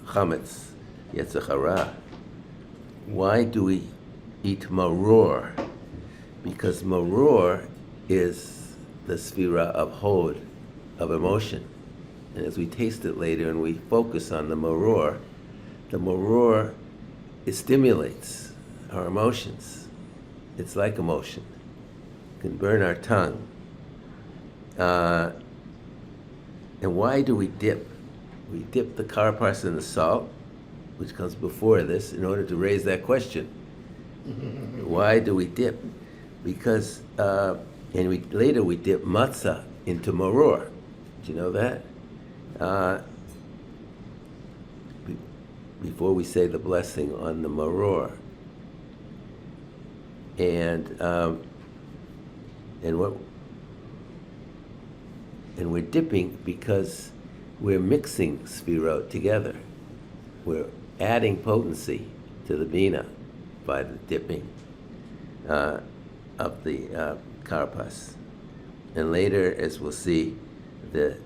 chametz, yetzer hara. Why do we eat maror? Because maror is the sphira of hod, of emotion. And as we taste it later and we focus on the maror it stimulates our emotions. It's like emotion. It can burn our tongue. And why do we dip? We dip the karpas in the salt, which comes before this, in order to raise that question. Why do we dip? Because, later we dip matzah into maror. Do you know that? Before we say the blessing on the maror. And we're dipping because we're mixing sphirot together. We're adding potency to the bina by the dipping of the karpas. And later, as we'll see, the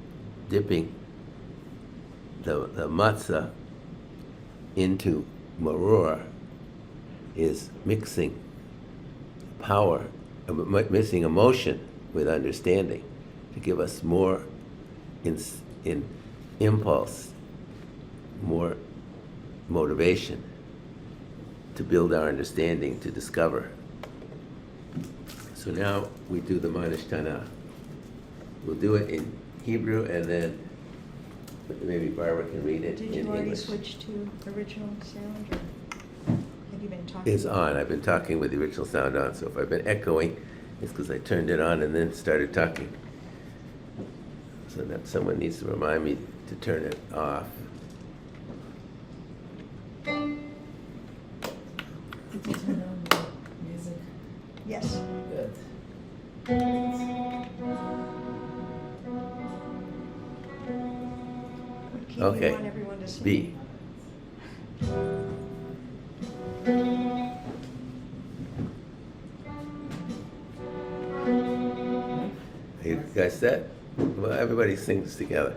dipping the matzah into maror is mixing power, missing emotion with understanding, to give us more in impulse, more motivation to build our understanding, to discover. So now we do the Manishtana. We'll do it in Hebrew, and then maybe Barbara can read it Did in you already English. switch to original sound, or have you been talking? It's on. I've been talking with the original sound on, so if I've been echoing, it's because I turned it on and then started talking. So that someone needs to remind me to turn it off. Did you turn on the music? Yes. Good. What key do Okay. you want everyone to sing? B. Are you guys set? Well, everybody sings together.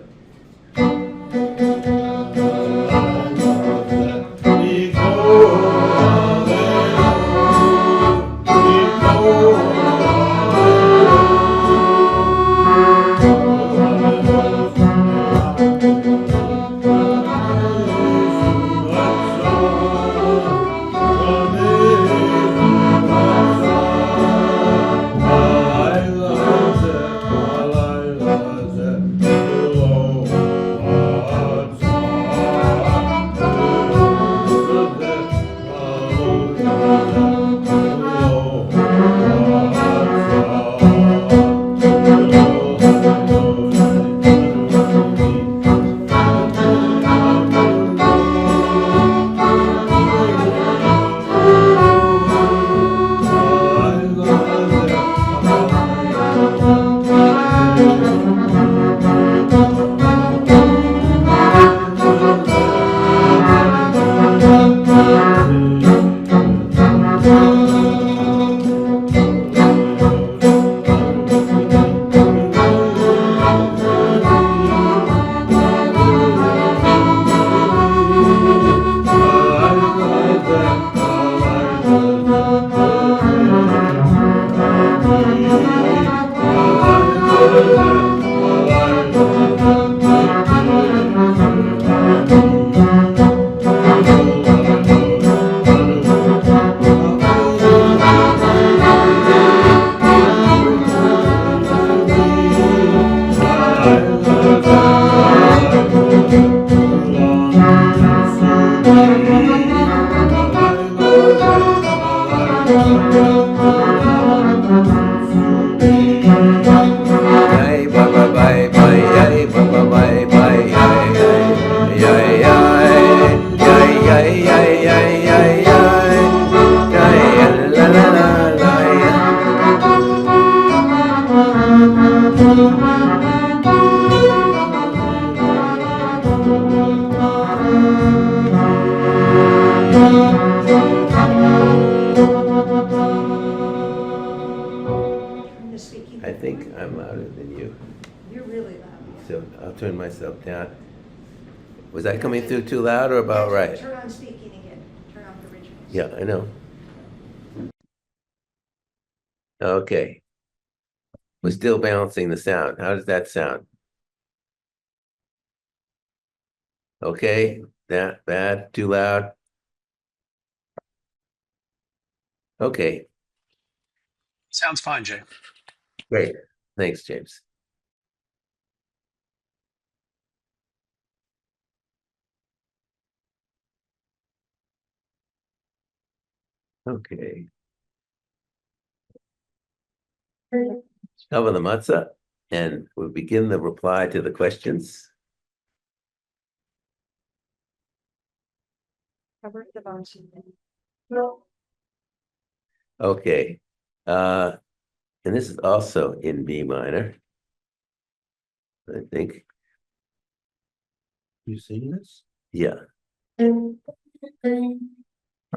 Turn the speaking. I think I'm louder than you, You're really loud. so I'll turn myself down. Was I coming through too loud or about right? Turn on speaking again. Turn off the original. Yeah, I know. Okay. We're still balancing the sound. How does that sound? Okay, that bad, too loud? Okay, Sounds fine, Jay. great. Thanks, James. Okay. Cover the matzah, and we'll begin the reply to the questions. Cover the bones. Okay. And this is also in B minor, I think. You seen this? Yeah.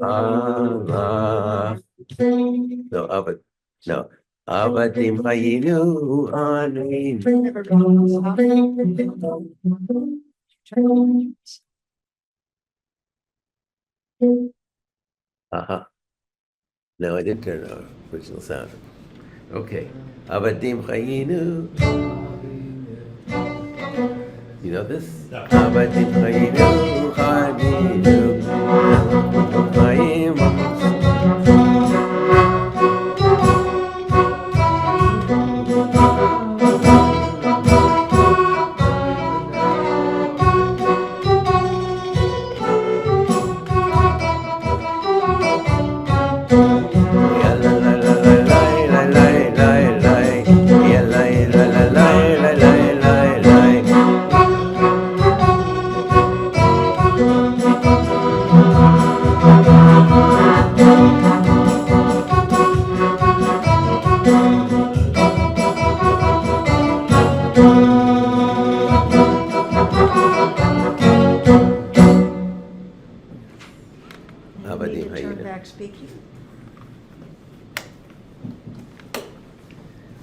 Allah. No, no. Avadim hayinu anin. Uh-huh. No, I didn't turn on original sound. Okay. Avadim Chayinu. You know this? No. Avadim Chayinu, Chayinu. Chayim. You need to turn back speaking.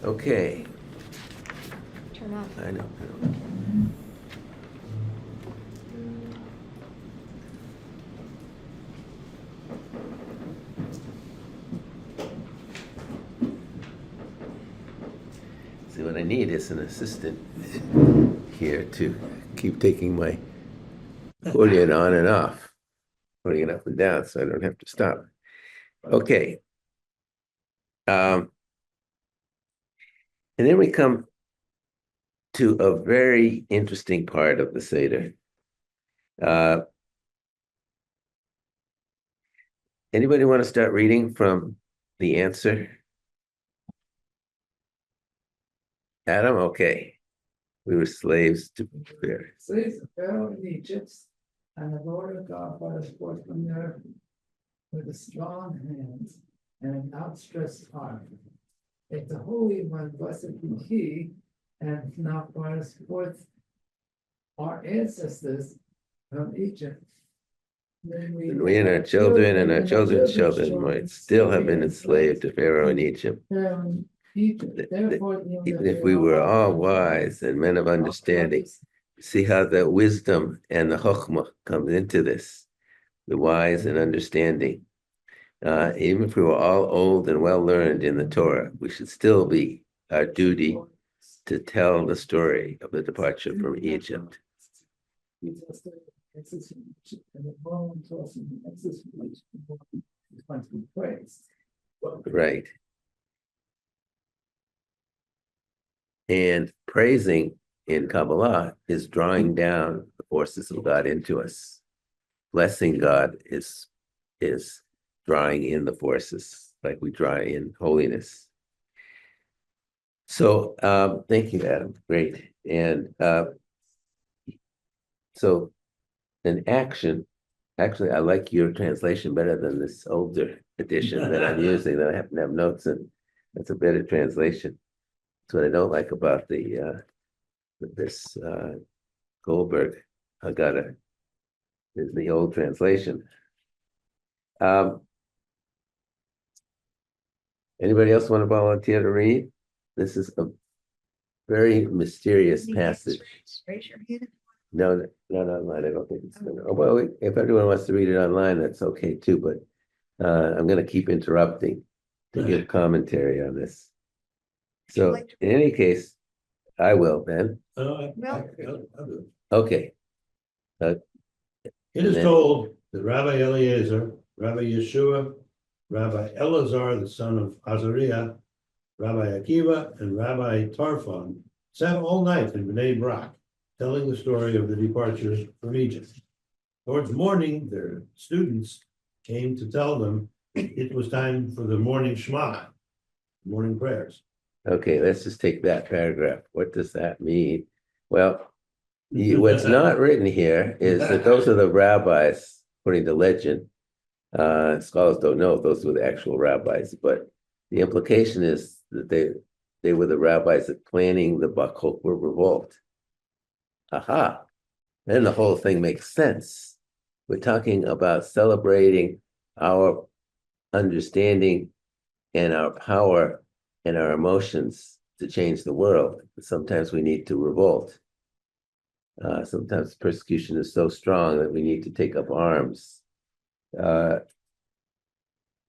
Okay, Turn off. I know. See, what I need is an assistant here to keep taking my accordion on and off, putting it up and down so I don't have to stop. Okay. And then we come to a very interesting part of the Seder. Anybody want to start reading from the answer? Adam, okay. We were slaves to Pharaoh. Slaves of Pharaoh in Egypt, and the Lord of God brought us forth from there with a strong hand and an outstretched arm. If the Holy One, blessed be He, and not brought us forth our ancestors from Egypt, then We and our children and our children's children might still have been enslaved to Pharaoh in Egypt. Pharaoh in Egypt. Therefore, Even if we were all wise and men of understanding, see how the wisdom and the chokhmah comes into this, the wise and understanding. Even if we were all old and well learned in the Torah, we should still be our duty to tell the story of the departure from Egypt. Right. And praising in Kabbalah is drawing down the forces of God into us. Blessing God is drawing in the forces like we draw in holiness. So thank you, Adam. Great. And so an action, actually, I like your translation better than this older edition that I'm using that I happen to have notes in. That's a better translation. That's what I don't like about this Goldberg Haggadah is the old translation. Anybody else want to volunteer to read? This is a very mysterious passage. Raise your hand. No, not online. I don't think it's gonna. Oh, well, if everyone wants to read it online, that's okay too. But I'm going to keep interrupting to give commentary on this. So in any case, I will then. I'll do it. Okay. It is told that Rabbi Eliezer, Rabbi Yeshua, Rabbi Elazar, the son of Azariah, Rabbi Akiva, and Rabbi Tarfon sat all night in Bnei Brak, telling the story of the departure from Egypt. Towards morning, their students came to tell them it was time for the morning Shema, morning prayers. Okay, let's just take that paragraph. What does that mean? Well, what's not written here is that those are the rabbis, according to legend. Scholars don't know if those were the actual rabbis, but the implication is that they were the rabbis that planning the Bar Kokhba revolt. Aha, then the whole thing makes sense. We're talking about celebrating our understanding and our power and our emotions to change the world. But sometimes we need to revolt. Sometimes persecution is so strong that we need to take up arms.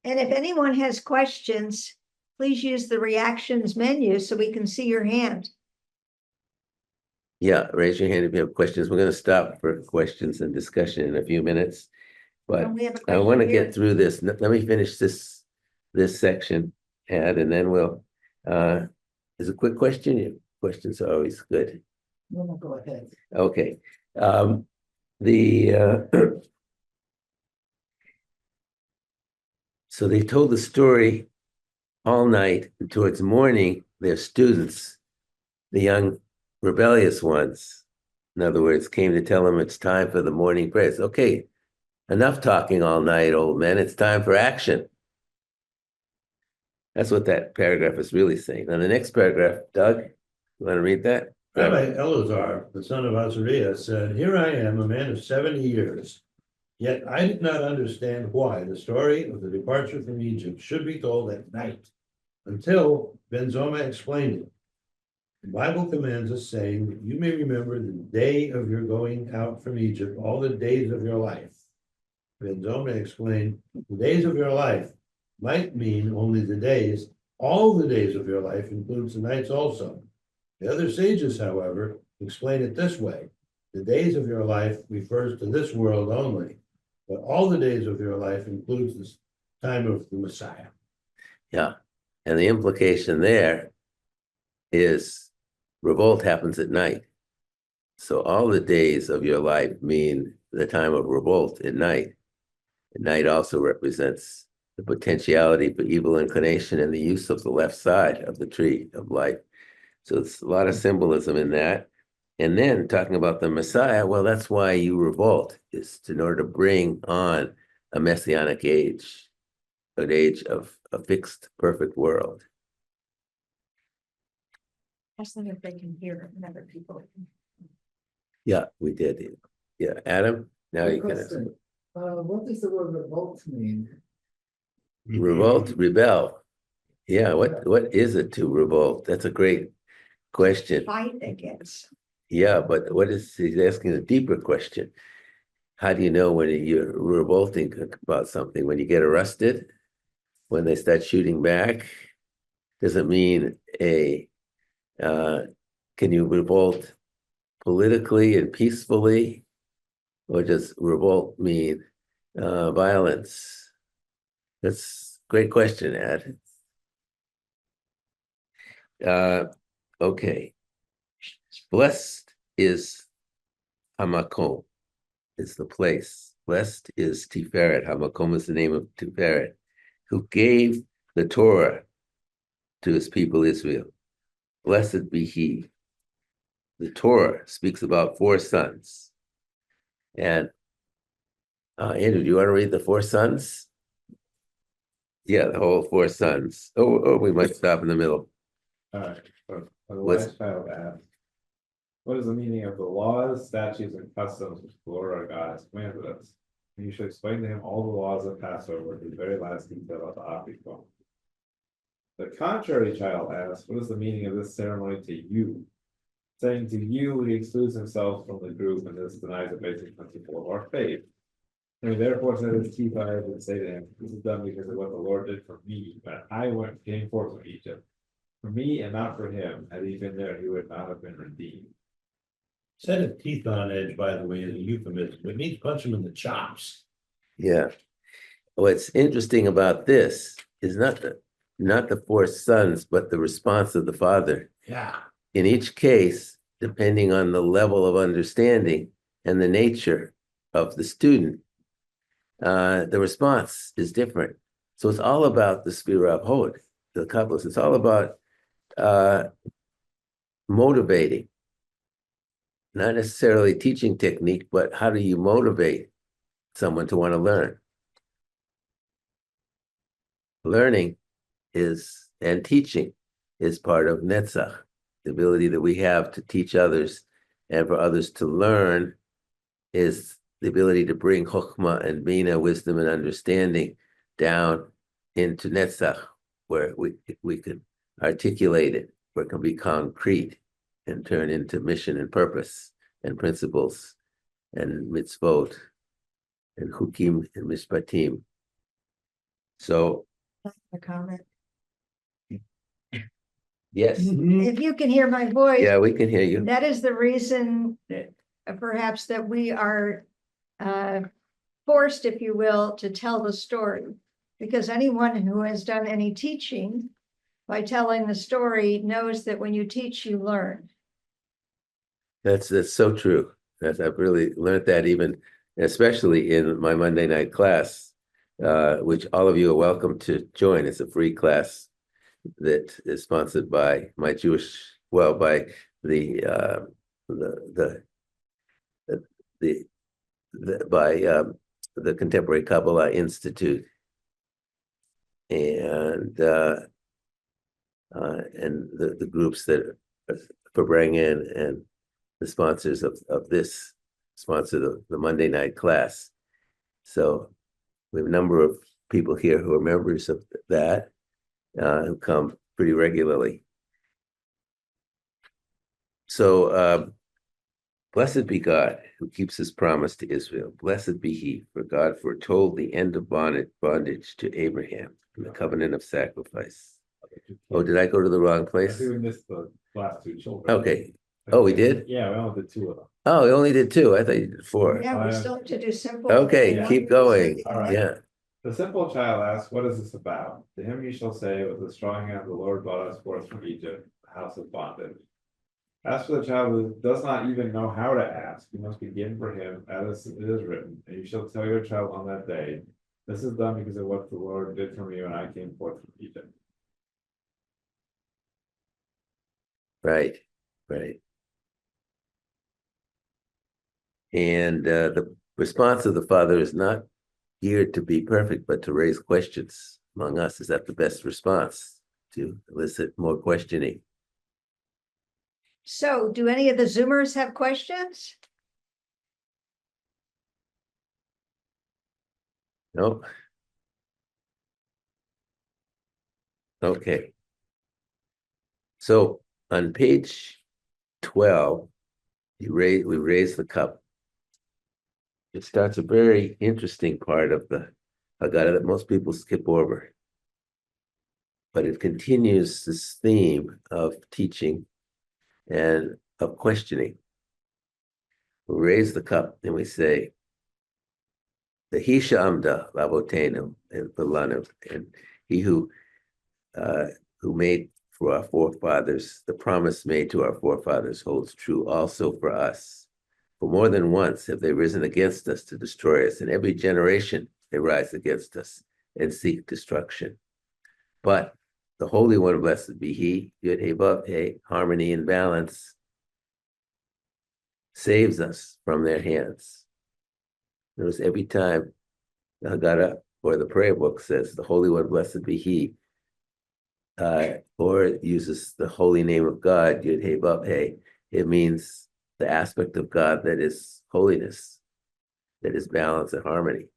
And if anyone has questions, please use the reactions menu so we can see your hand. Yeah, raise your hand if you have questions. We're gonna stop for questions and discussion in a few minutes. But And we have a I want to question here. get through this. Let me finish this section, Ed, and then we'll, there's a quick question. Questions are always good. No, no, go ahead. Okay. The so they told the story all night, and towards morning, their students, the young rebellious ones, in other words, came to tell them it's time for the morning prayers. Okay, enough talking all night, old men. It's time for action. That's what that paragraph is really saying. Now, the next paragraph, Doug, you want to read that? Rabbi Elazar, the son of Azariah, said, "Here I am, a man of 70 years. Yet I did not understand why the story of the departure from Egypt should be told at night, until Ben Zoma explained it. The Bible commands us, saying that you may remember the day of your going out from Egypt, all the days of your life." Ben Zoma explained, the days of your life might mean only the days. All the days of your life includes the nights also. The other sages, however, explain it this way. The days of your life refers to this world only, but all the days of your life includes the time of the Messiah. Yeah. And the implication there is revolt happens at night. So all the days of your life mean the time of revolt at night. And night also represents the potentiality for evil inclination and the use of the left side of the tree of life. So it's a lot of symbolism in that. And then talking about the Messiah, well, that's why you revolt, is in order to bring on a messianic age, an age of a fixed, perfect world. Ask them if they can hear and other people. Yeah, we did. Yeah, Adam, now you can Question. What does the word revolt mean? revolt, rebel. Yeah, what is it to revolt? That's a great question. Fight against. Yeah, but he's asking a deeper question. How do you know when you're revolting about something? When you get arrested? When they start shooting back? Does it mean can you revolt politically and peacefully? Or does revolt mean violence? That's a great question, Ed. Okay. Blessed is Hamakom, is the place. Blessed is Tiferet. Hamakom is the name of Tiferet, who gave the Torah to his people Israel. Blessed be he. The Torah speaks about 4 sons. And Andrew, do you want to read the 4 sons? Yeah, the whole 4 sons. Oh, we might stop in the middle. The What's- wise child asked, "What is the meaning of the laws, statutes, and customs which the Lord our God has commanded us?" And you should explain to him all the laws of Passover, to the very last detail of the Apikon. The contrary child asked, "What is the meaning of this ceremony to you?" Saying to you, he excludes himself from the group and this denies the basic principle of our faith. And he therefore set his teeth eyes and say to him, "This is done because of what the Lord did for me when I came forth from Egypt. For me and not for him, had he been there, he would not have been redeemed." Set of teeth on edge, by the way, is a euphemism. It means punch him in the chops. Yeah. What's interesting about this is not the 4 sons, but the response of the father. Yeah. In each case, depending on the level of understanding and the nature of the student, the response is different. So it's all about the Sphira of Hod, the Kabbalists. It's all about motivating, not necessarily teaching technique, but how do you motivate someone to want to learn? Learning and teaching is part of Netzach, the ability that we have to teach others and for others to learn is the ability to bring Chokhmah and Bina, wisdom and understanding down into Netzach, where we can articulate it, where it can be concrete and turn into mission and purpose and principles and mitzvot and chukim and mishpatim. So, A comment. yes, If you can hear my voice, yeah, we can hear you. that is the reason perhaps that we are forced, if you will, to tell the story. Because anyone who has done any teaching by telling the story knows that when you teach, you learn. That's so true. I've really learned that, even especially in my Monday night class, which all of you are welcome to join. It's a free class that is sponsored by my by the the Contemporary Kabbalah Institute, and the groups that for bringing and the sponsors of this sponsor the Monday night class. So we have a number of people here who are members of that, who come pretty regularly. So blessed be God who keeps his promise to Israel. Blessed be he, for God foretold the end of bondage to Abraham in the covenant of sacrifice. Oh, did I go to the wrong I place? think we missed the last two children. Okay. Oh, we did? Yeah, we only did two of them. Oh, we only did two. I thought you did four. Yeah, we still have to do simple. Okay, Yeah. keep going. All right. Yeah. The simple child asks, "What is this about?" To him you shall say, "With the strong hand the Lord brought us forth from Egypt, the house of bondage." As for the child who does not even know how to ask, you must begin for him as it is written, and you shall tell your child on that day, "This is done because of what the Lord did for me when I came forth from Egypt." Right. And the response of the father is not geared to be perfect, but to raise questions among us. Is that the best response? To elicit more questioning? So do any of the Zoomers have questions? No? Okay. So on page 12, we raise the cup. It starts a very interesting part of the Haggadah that most people skip over. But it continues this theme of teaching and of questioning. We raise the cup and we say, the Hisha Amda Lavotenu and Vilanu, and he who made for our forefathers, the promise made to our forefathers holds true also for us. For more than once have they risen against us to destroy us. In every generation they rise against us and seek destruction. But the Holy One, blessed be he, Yud He Vav He, harmony and balance, saves us from their hands. Notice every time the Haggadah or the prayer book says, the Holy One, blessed be he, or it uses the holy name of God, Yud He Vav He, it means the aspect of God that is holiness, that is balance and harmony.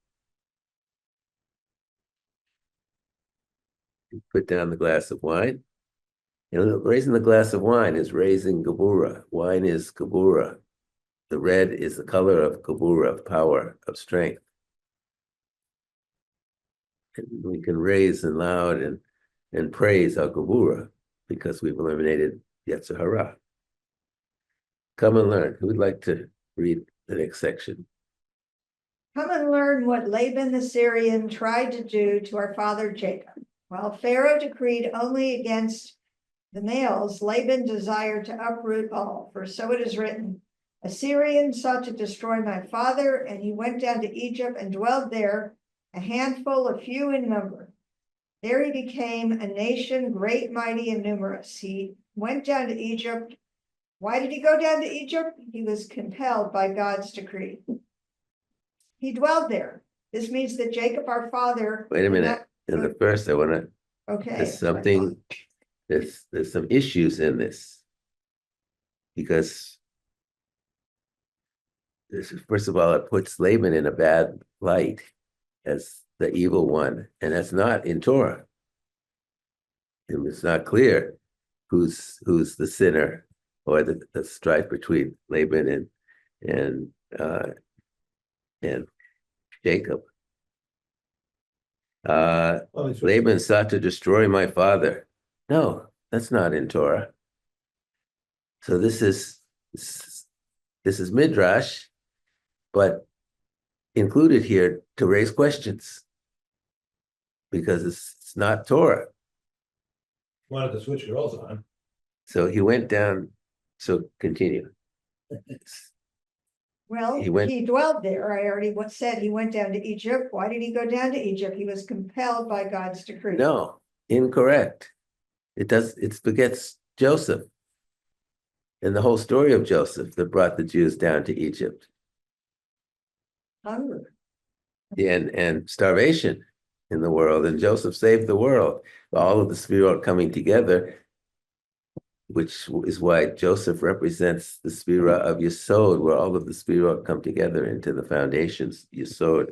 You put down the glass of wine. Raising the glass of wine is raising Gabura. Wine is Gabura. The red is the color of Gabura, of power, of strength. And we can raise and loud and praise our Gabura because we've eliminated Yetzer Hara. Come and learn. Who would like to read the next section? Come and learn what Laban the Syrian tried to do to our father Jacob. While Pharaoh decreed only against the males, Laban desired to uproot all. For so it is written, a Syrian sought to destroy my father, and he went down to Egypt and dwelled there, a handful of few in number. There he became a nation great, mighty, and numerous. He went down to Egypt. Why did he go down to Egypt? He was compelled by God's decree. He dwelled there. This means that Jacob, our father. Wait a minute. In the first, I want to, Okay. there's something, there's some issues in this. Because first of all, it puts Laban in a bad light as the evil one, and that's not in Torah. And it's not clear who's the sinner or the strife between Laban and Jacob. Laban sought to destroy my father. No, that's not in Torah. So this is Midrash, but included here to raise questions because it's not Torah. Wanted to switch girls on. So he went down. So continue. Well, He went- he dwelled there. I already said he went down to Egypt. Why did he go down to Egypt? He was compelled by God's decree. No, incorrect. It begets Joseph and the whole story of Joseph that brought the Jews down to Egypt. Hunger. And starvation in the world, and Joseph saved the world. All of the Sefirot coming together, which is why Joseph represents the Sefirah of Yesod, where all of the Sefirot come together into the foundations, Yesod,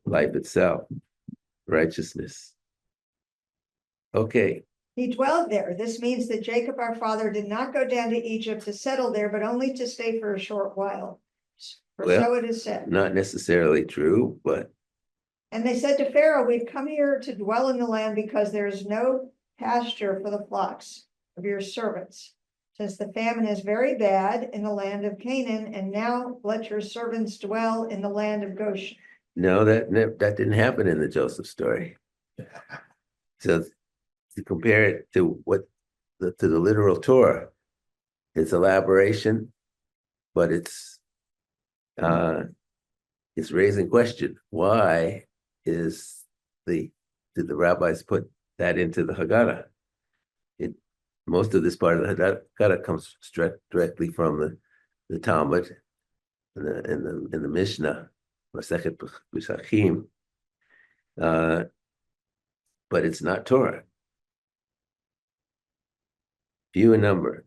life itself, righteousness. Okay, He dwelled there. This means that Jacob, our father, did not go down to Egypt to settle there, but only to stay for a short while. For Well, so it is said. not necessarily true, but And they said to Pharaoh, we've come here to dwell in the land because there is no pasture for the flocks of your servants, since the famine is very bad in the land of Canaan, and now let your servants dwell in the land of Goshen. no, that didn't happen in the Joseph story. So to compare it to to the literal Torah, it's elaboration, but it's raising question. Why did the rabbis put that into the Haggadah? Most of this part of the Haggadah comes directly from the Talmud and the Mishnah, Masechet Pesachim, but it's not Torah. Few in number.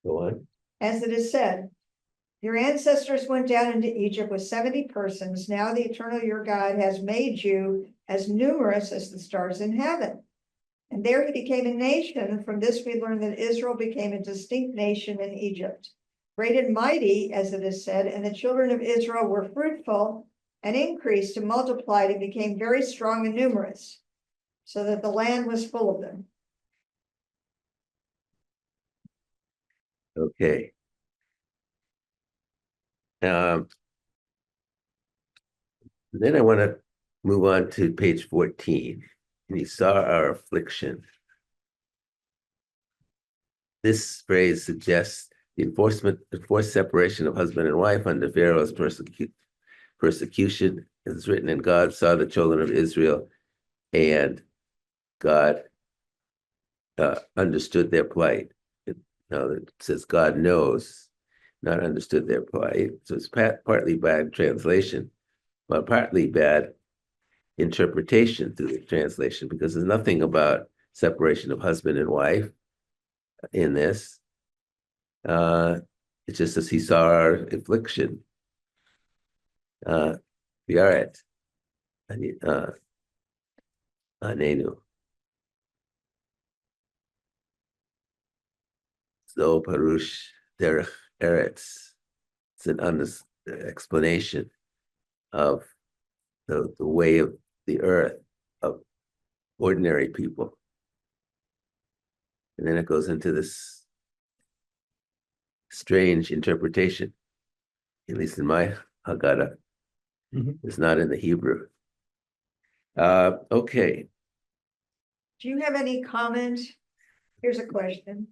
Go on. As it is said, your ancestors went down into Egypt with 70 persons. Now the eternal your God has made you as numerous as the stars in heaven. And there he became a nation. And from this we learn that Israel became a distinct nation in Egypt. Great and mighty, as it is said, and the children of Israel were fruitful and increased and multiplied and became very strong and numerous, so that the land was full of them. Okay. Then I want to move on to page 14. And he saw our affliction. This phrase suggests the enforced separation of husband and wife under Pharaoh's persecution. It's written, and God saw the children of Israel, and God understood their plight. It says God knows, not understood their plight. So it's partly bad translation, but partly bad interpretation through the translation, because there's nothing about separation of husband and wife in this. It's just as he saw our affliction. Viaret. Anenu. So Parush Derech Eretz. It's an explanation of the way of the earth of ordinary people. And then it goes into this strange interpretation, at least in my Haggadah. It's not in the Hebrew. Okay. Do you have any comment? Here's a question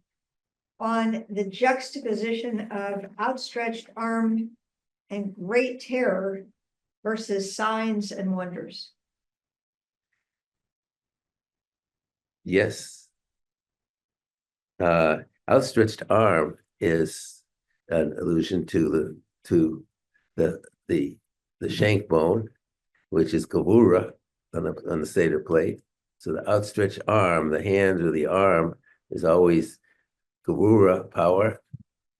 on the juxtaposition of outstretched arm and great terror versus signs and wonders. Yes. Outstretched arm is an allusion to the shank bone, which is kavura on the Seder plate. So the outstretched arm, the hand or the arm, is always kavura, power,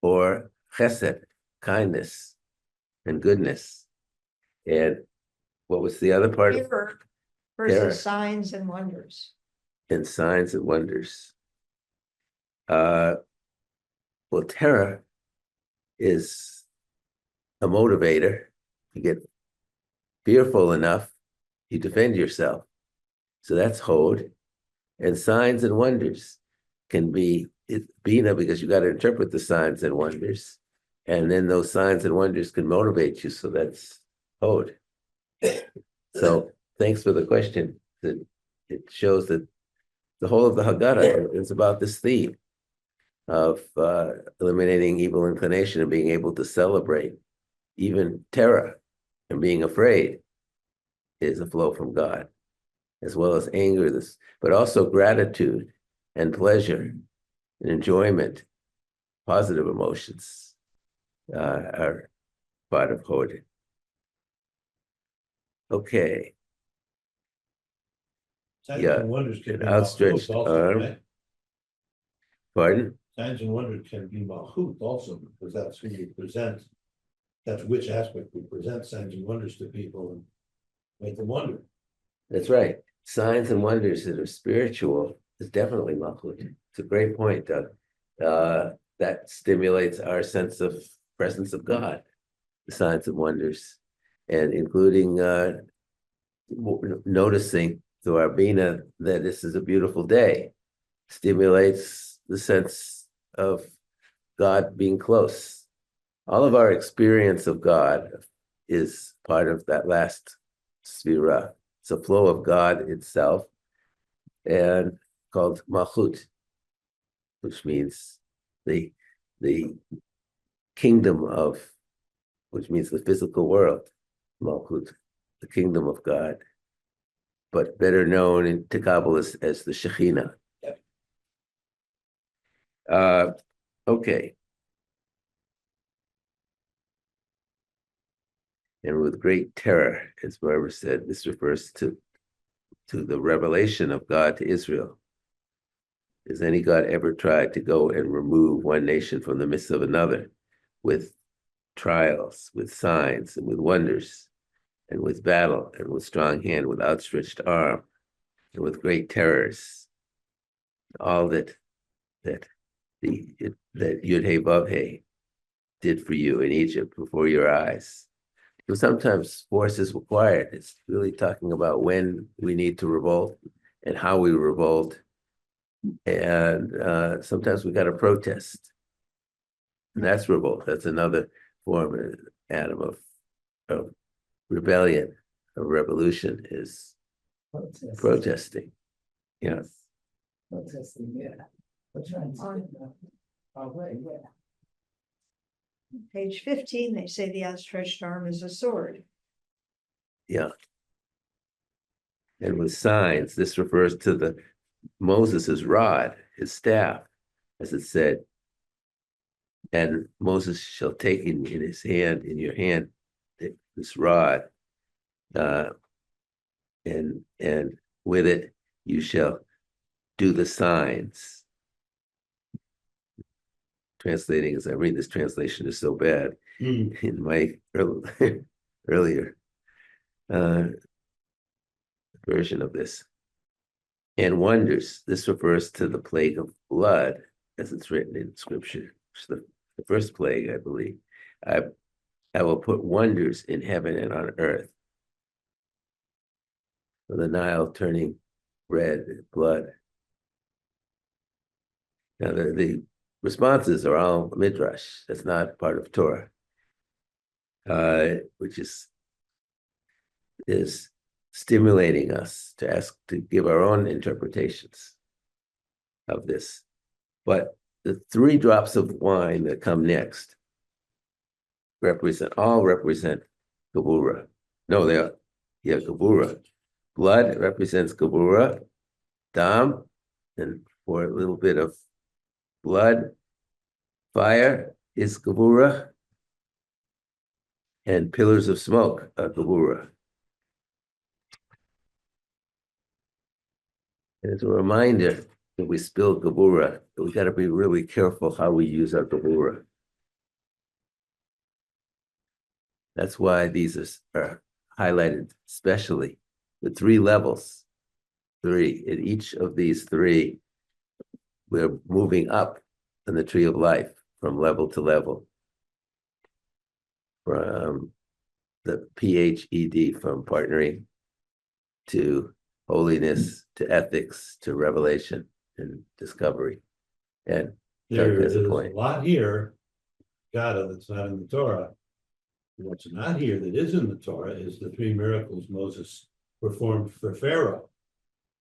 or chesed, kindness and goodness. And what was the other part? Terror versus Terror. signs and wonders. And signs and wonders. Well, terror is a motivator to get fearful enough, you defend yourself. So that's Hod. And signs and wonders can be Bina, because you got to interpret the signs and wonders. And then those signs and wonders can motivate you. So that's Hod. So thanks for the question. It shows that the whole of the Haggadah is about this theme of eliminating evil inclination and being able to celebrate. Even terror and being afraid is a flow from God, as well as anger, but also gratitude and pleasure and enjoyment, positive emotions are part of Hod. Okay. Signs Yeah, and wonders can an be outstretched malchut also, arm. right? Pardon? Signs and wonders can be malchut also, because that's who you present. That's which aspect we present signs and wonders to people and make them wonder. That's right. Signs and wonders that are spiritual is definitely malchut. It's a great point, Doug. That stimulates our sense of presence of God, the signs and wonders, and including noticing through our bina that this is a beautiful day, stimulates the sense of God being close. All of our experience of God is part of that last sphira. It's a flow of God itself, and called malchut, which means the kingdom of, which means the physical world, malchut, the kingdom of God, but better known in Kabbalah as the Shekhinah. Okay. And with great terror, as Barbara said, this refers to the revelation of God to Israel. Has any God ever tried to go and remove one nation from the midst of another with trials, with signs, and with wonders, and with battle, and with strong hand, with outstretched arm, and with great terrors? All that Yud-Hey Vav-Hey did for you in Egypt before your eyes. So sometimes force is required. It's really talking about when we need to revolt and how we revolt. And sometimes we got to protest. And that's revolt. That's another form, Adam, of rebellion, of revolution, is protesting. Yeah. Protesting, yeah. We're trying to get our way, yeah. Page 15, they say the outstretched arm is a sword. Yeah. And with signs, this refers to Moses' rod, his staff, as it said, and Moses shall take in your hand, this rod, and with it you shall do the signs. Translating, as I read this translation is so bad in my earlier version of this. And wonders, this refers to the plague of blood, as it's written in Scripture. It's the first plague, I believe. I will put wonders in heaven and on earth. The Nile turning red, blood. Now the responses are all midrash. That's not part of Torah, which is stimulating us to give our own interpretations of this. But the 3 drops of wine that come next represent Gevurah. No, they are, yeah, Gevurah. Blood represents Gevurah, Dam, and for a little bit of blood. Fire is Gevurah, and pillars of smoke are Gevurah. And it's a reminder that we spill Gevurah, that we got to be really careful how we use our Gevurah. That's why these are highlighted, especially the 3 levels. 3. In each of these 3, we're moving up in the tree of life from level to level. From the Ph.D. from partnering to holiness, to ethics, to revelation and discovery. And Doug There has is a a point. lot here, Gada, that's not in the Torah. What's not here that is in the Torah is the 3 miracles Moses performed for Pharaoh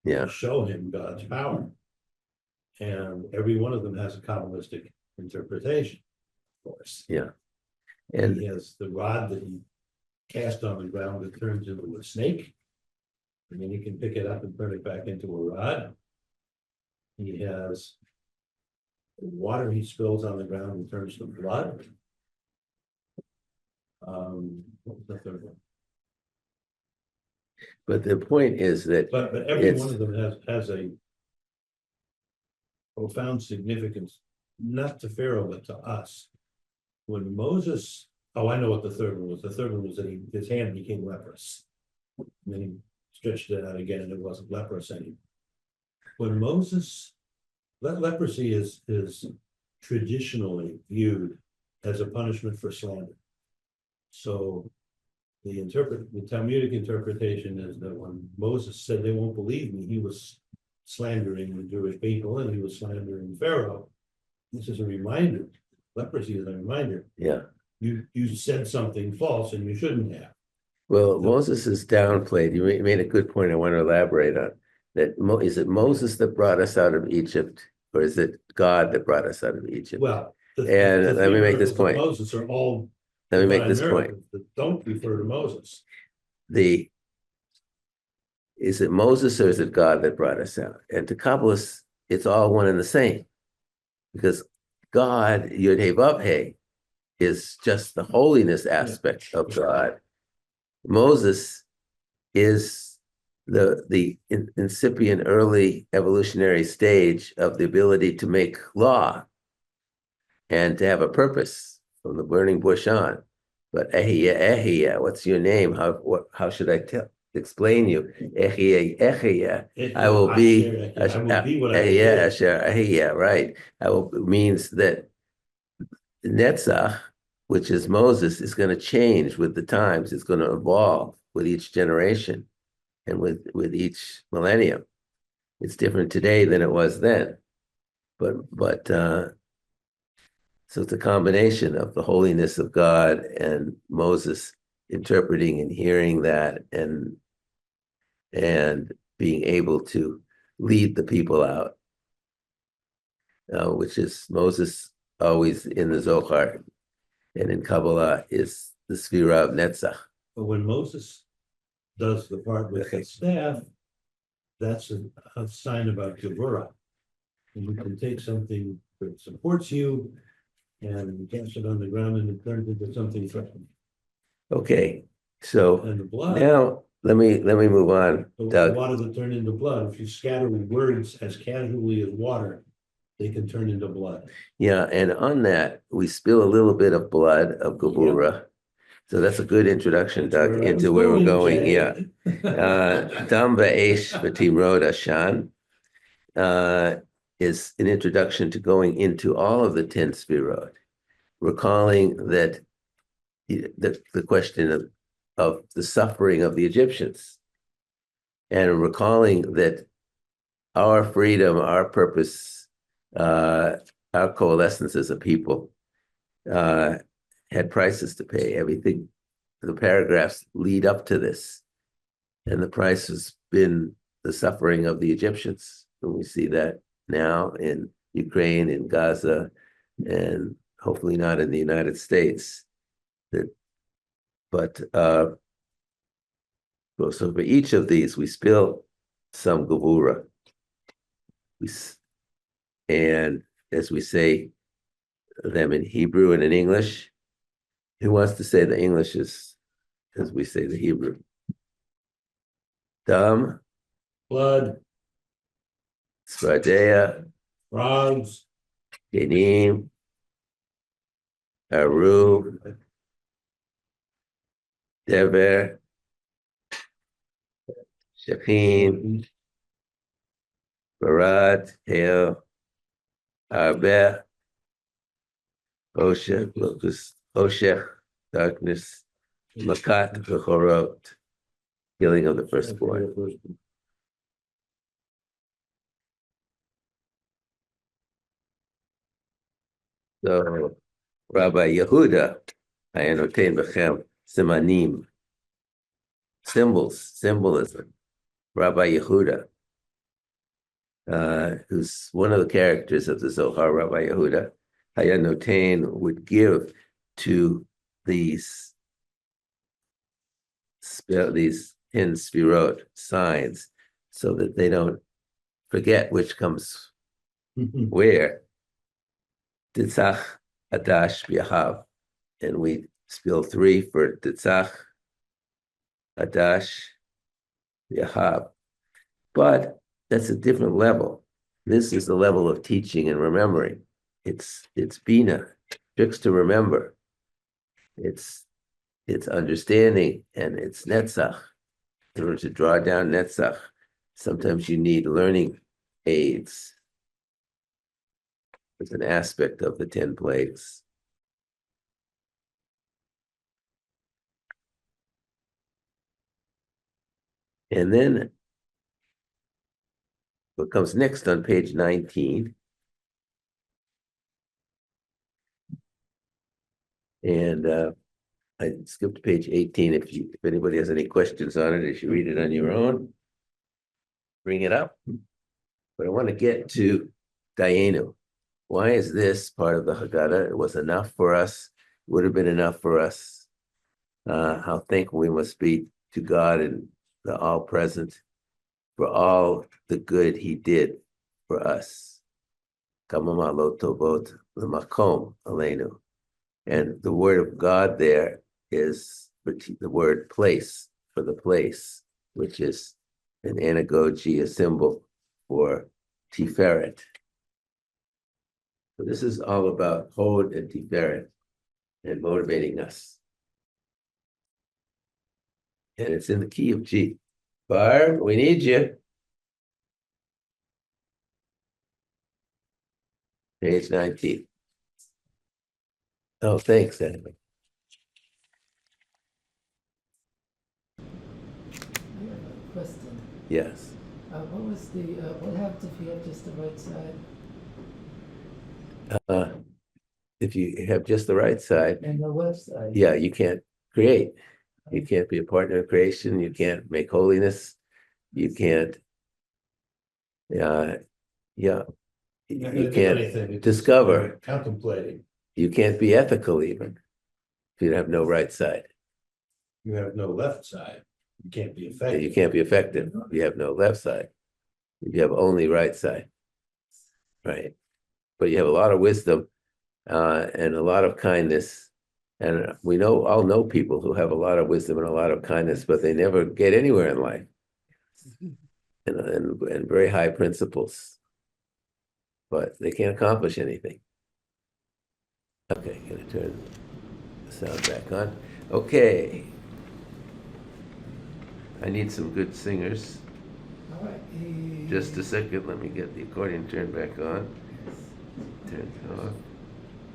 Yeah, to show him God's power. And every one of them has a Kabbalistic interpretation, of course. yeah. And He has the rod that he cast on the ground that turns into a snake. And then he can pick it up and turn it back into a rod. He has water he spills on the ground and turns to blood. What was the third one? but the point is that But every It's- one of them has a profound significance, not to Pharaoh, but to us. When Moses, oh, I know what the third one was. The third one was that his hand became leprous. And then he stretched it out again and it wasn't leprous anymore. When Moses, leprosy is traditionally viewed as a punishment for slander. So the Talmudic interpretation is that when Moses said they won't believe me, he was slandering the Jewish people and he was slandering Pharaoh. This is a reminder. Leprosy is a reminder. yeah. You said something false and you shouldn't have. Well, Moses is downplayed. You made a good point I want to elaborate on. That is it Moses that brought us out of Egypt, or is it God that brought us out of Egypt? Well, And the let me three make this miracles of point. Moses are all Let me make divine this point. miracles that don't refer to Moses. Is it Moses or is it God that brought us out? And to Kabbalists, it's all one and the same. Because God, Yod He Vav He, is just the holiness aspect of God. Moses is the incipient early evolutionary stage of the ability to make law and to have a purpose from the burning bush on. But Ehiyah, what's your name? How should I explain you? Ehiyah, I will be. I will be what I will be. Yeah, right. I will means that Netzach, which is Moses, is going to change with the times. It's going to evolve with each generation and with each millennium. It's different today than it was then. But so it's a combination of the holiness of God and Moses interpreting and hearing that and being able to lead the people out, which is Moses always in the Zohar and in Kabbalah is the Sphira of Netzach. But when Moses does the part with the staff, that's a sign about Gevurah. And you can take something that supports you and cast it on the ground and it turns into something threatening. Okay, so And the blood, now let me move on, the Doug. water that turn into blood, if you scatter words as casually as water, they can turn into blood. Yeah, and on that, we spill a little bit of blood of Gevurah. So that's a good introduction, Doug, That's where I was into where we're going. Jay. Yeah. Dam Va'esh V'Tirod Ashan is an introduction to going into all of the 10 Sphirot, recalling that the question of the suffering of the Egyptians, and recalling that our freedom, our purpose, our coalescence as a people had prices to pay. Everything, the paragraphs lead up to this. And the price has been the suffering of the Egyptians. And we see that now in Ukraine, in Gaza, and hopefully not in the United States. But so for each of these, we spill some Gevurah. And as we say them in Hebrew and in English, who wants to say the English as we say the Hebrew? Dam, Blood, Svadea, frogs, Genim, Aru, Dever, Shechin, Barat, Hail, Arbeh, Oshech, Locust, Oshech, darkness, Makat v'chorot, killing of the firstborn. So Rabbi Yehuda, Hayanotein Bechem, Simanim, symbolism. Rabbi Yehuda, who's one of the characters of the Zohar, Rabbi Yehuda, Hayanotein would give to these 10 sfirot signs so that they don't forget which comes where. Titzach, Adash, Yahav. And we spill 3 for Titzach, Adash, Yahav. But that's a different level. This is the level of teaching and remembering. It's Bina, tricks to remember. It's understanding, and it's Netzach. In order to draw down Netzach, sometimes you need learning aids. It's an aspect of the 10 plagues. And then what comes next on page 19, and I skipped page 18. If anybody has any questions on it, if you read it on your own, bring it up. But I want to get to Dayenu. Why is this part of the Haggadah? It was enough for us, would have been enough for us. How thankful we must be to God and the all-present for all the good he did for us. Kama ma'alot tovot l'makom aleinu. And the word of God there is the word place, for the place, which is an anagogy, a symbol for Tiferet. So this is all about Hod and Tiferet and motivating us. And it's in the key of G. Barb, we need you. Page 19. Oh, thanks, anyway. I have a question. Yes. What happens if you have just the right side If you have just the right side, and the left side? yeah, you can't create. You can't be a partner of creation. You can't make holiness. You can't, yeah, You're not you gonna do can't anything, it's discover. Contemplating, You can't be ethical even if you have no right side. you have no left side, you can't be effective. You can't be effective if you have no left side. If you have only right side, right? But you have a lot of wisdom and a lot of kindness. And we all know people who have a lot of wisdom and a lot of kindness, but they never get anywhere in life. And very high principles, but they can't accomplish anything. Okay, gonna turn the sound back on. Okay. I need some good singers. All right. Just a second, let me get the accordion turned back on. Turn it off.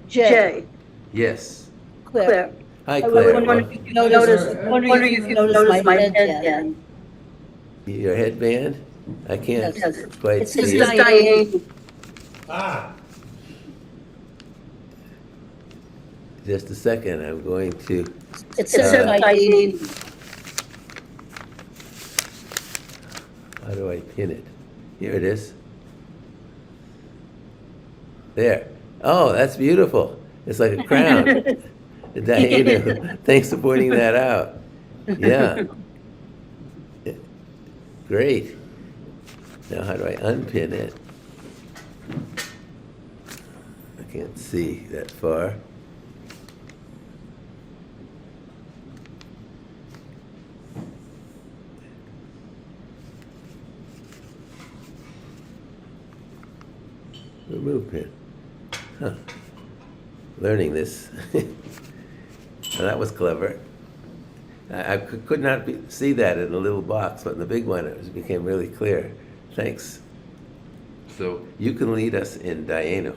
Jay, Yes. Claire, Hi, I was Claire. wondering if you wondering if you noticed my headband. Your headband? I can't Yes. quite It says see it. Diane. Ah, Just a second, I'm going to, It says Diane. how do I pin it? Here it is. There. Oh, that's beautiful. It's like a crown. Diana, thanks for pointing that out. Yeah. Great. Now how do I unpin it? I can't see that far. Remove pin. Huh. Learning this. Well, that was clever. I could not see that in the little box, but in the big one it became really clear. Thanks. So you can lead us in Dayenu,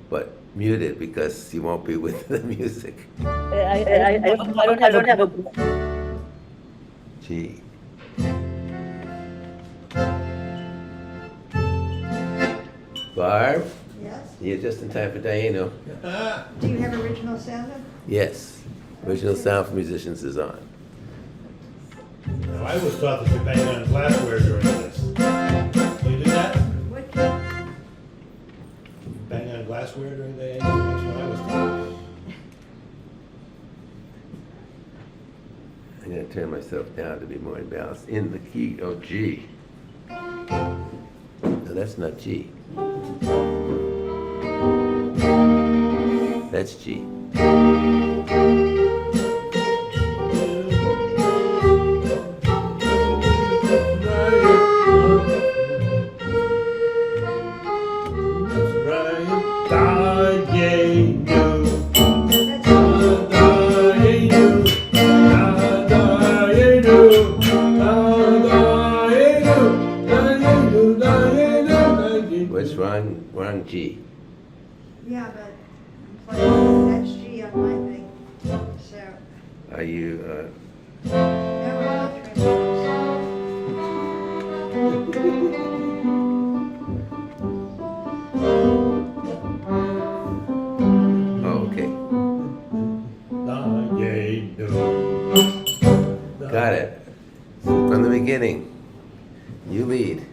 but muted because you won't be with the music. I don't have a. G. Barb, Yes? you're just in time for Dayenu. Do you have original sound? Yes, original sound for musicians is on. Now, I was taught that you bang on glassware during this. Do you do that? What? Bang on glassware during the That's what I was taught. I'm gonna turn myself down to be more in balance. In the key of G. No, that's not G. That's G. What's wrong? Wrong G. Yeah, but I'm playing that's G on my thing. So, Are you, no, I'll oh, okay. Got it. From the beginning. You lead.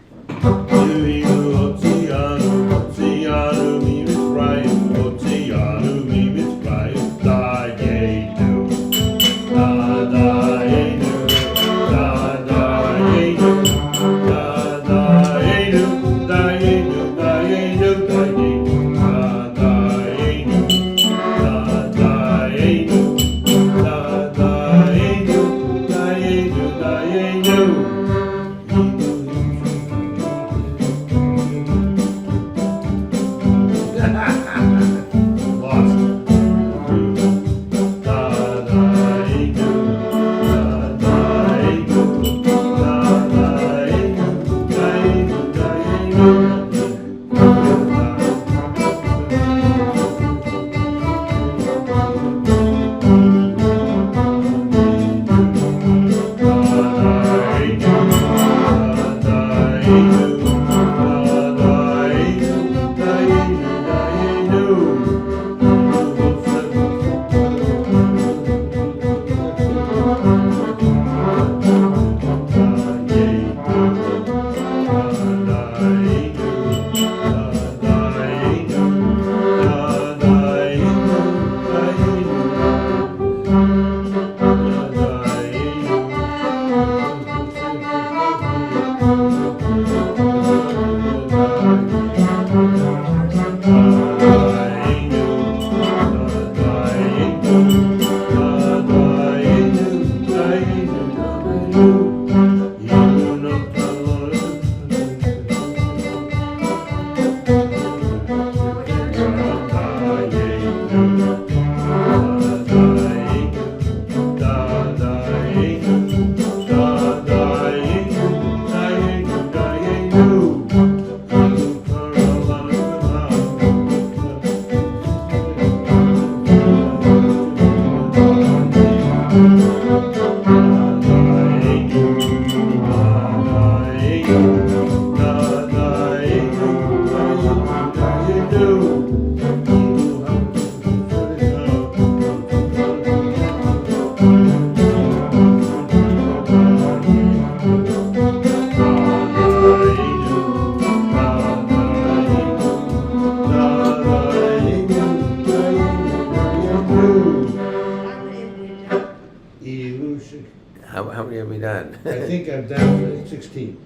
How many have we done? I think I'm down to 16.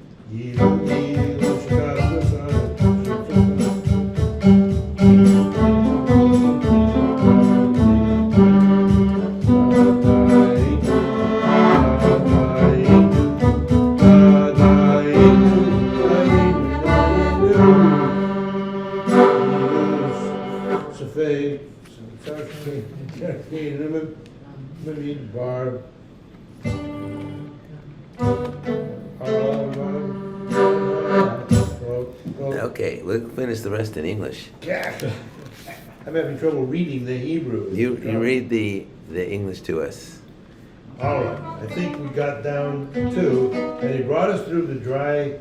Barb. Okay, we'll finish the rest in English. Yeah. I'm having trouble reading the Hebrew. You read the English to us. All right, I think we got down to, and he brought us through the dry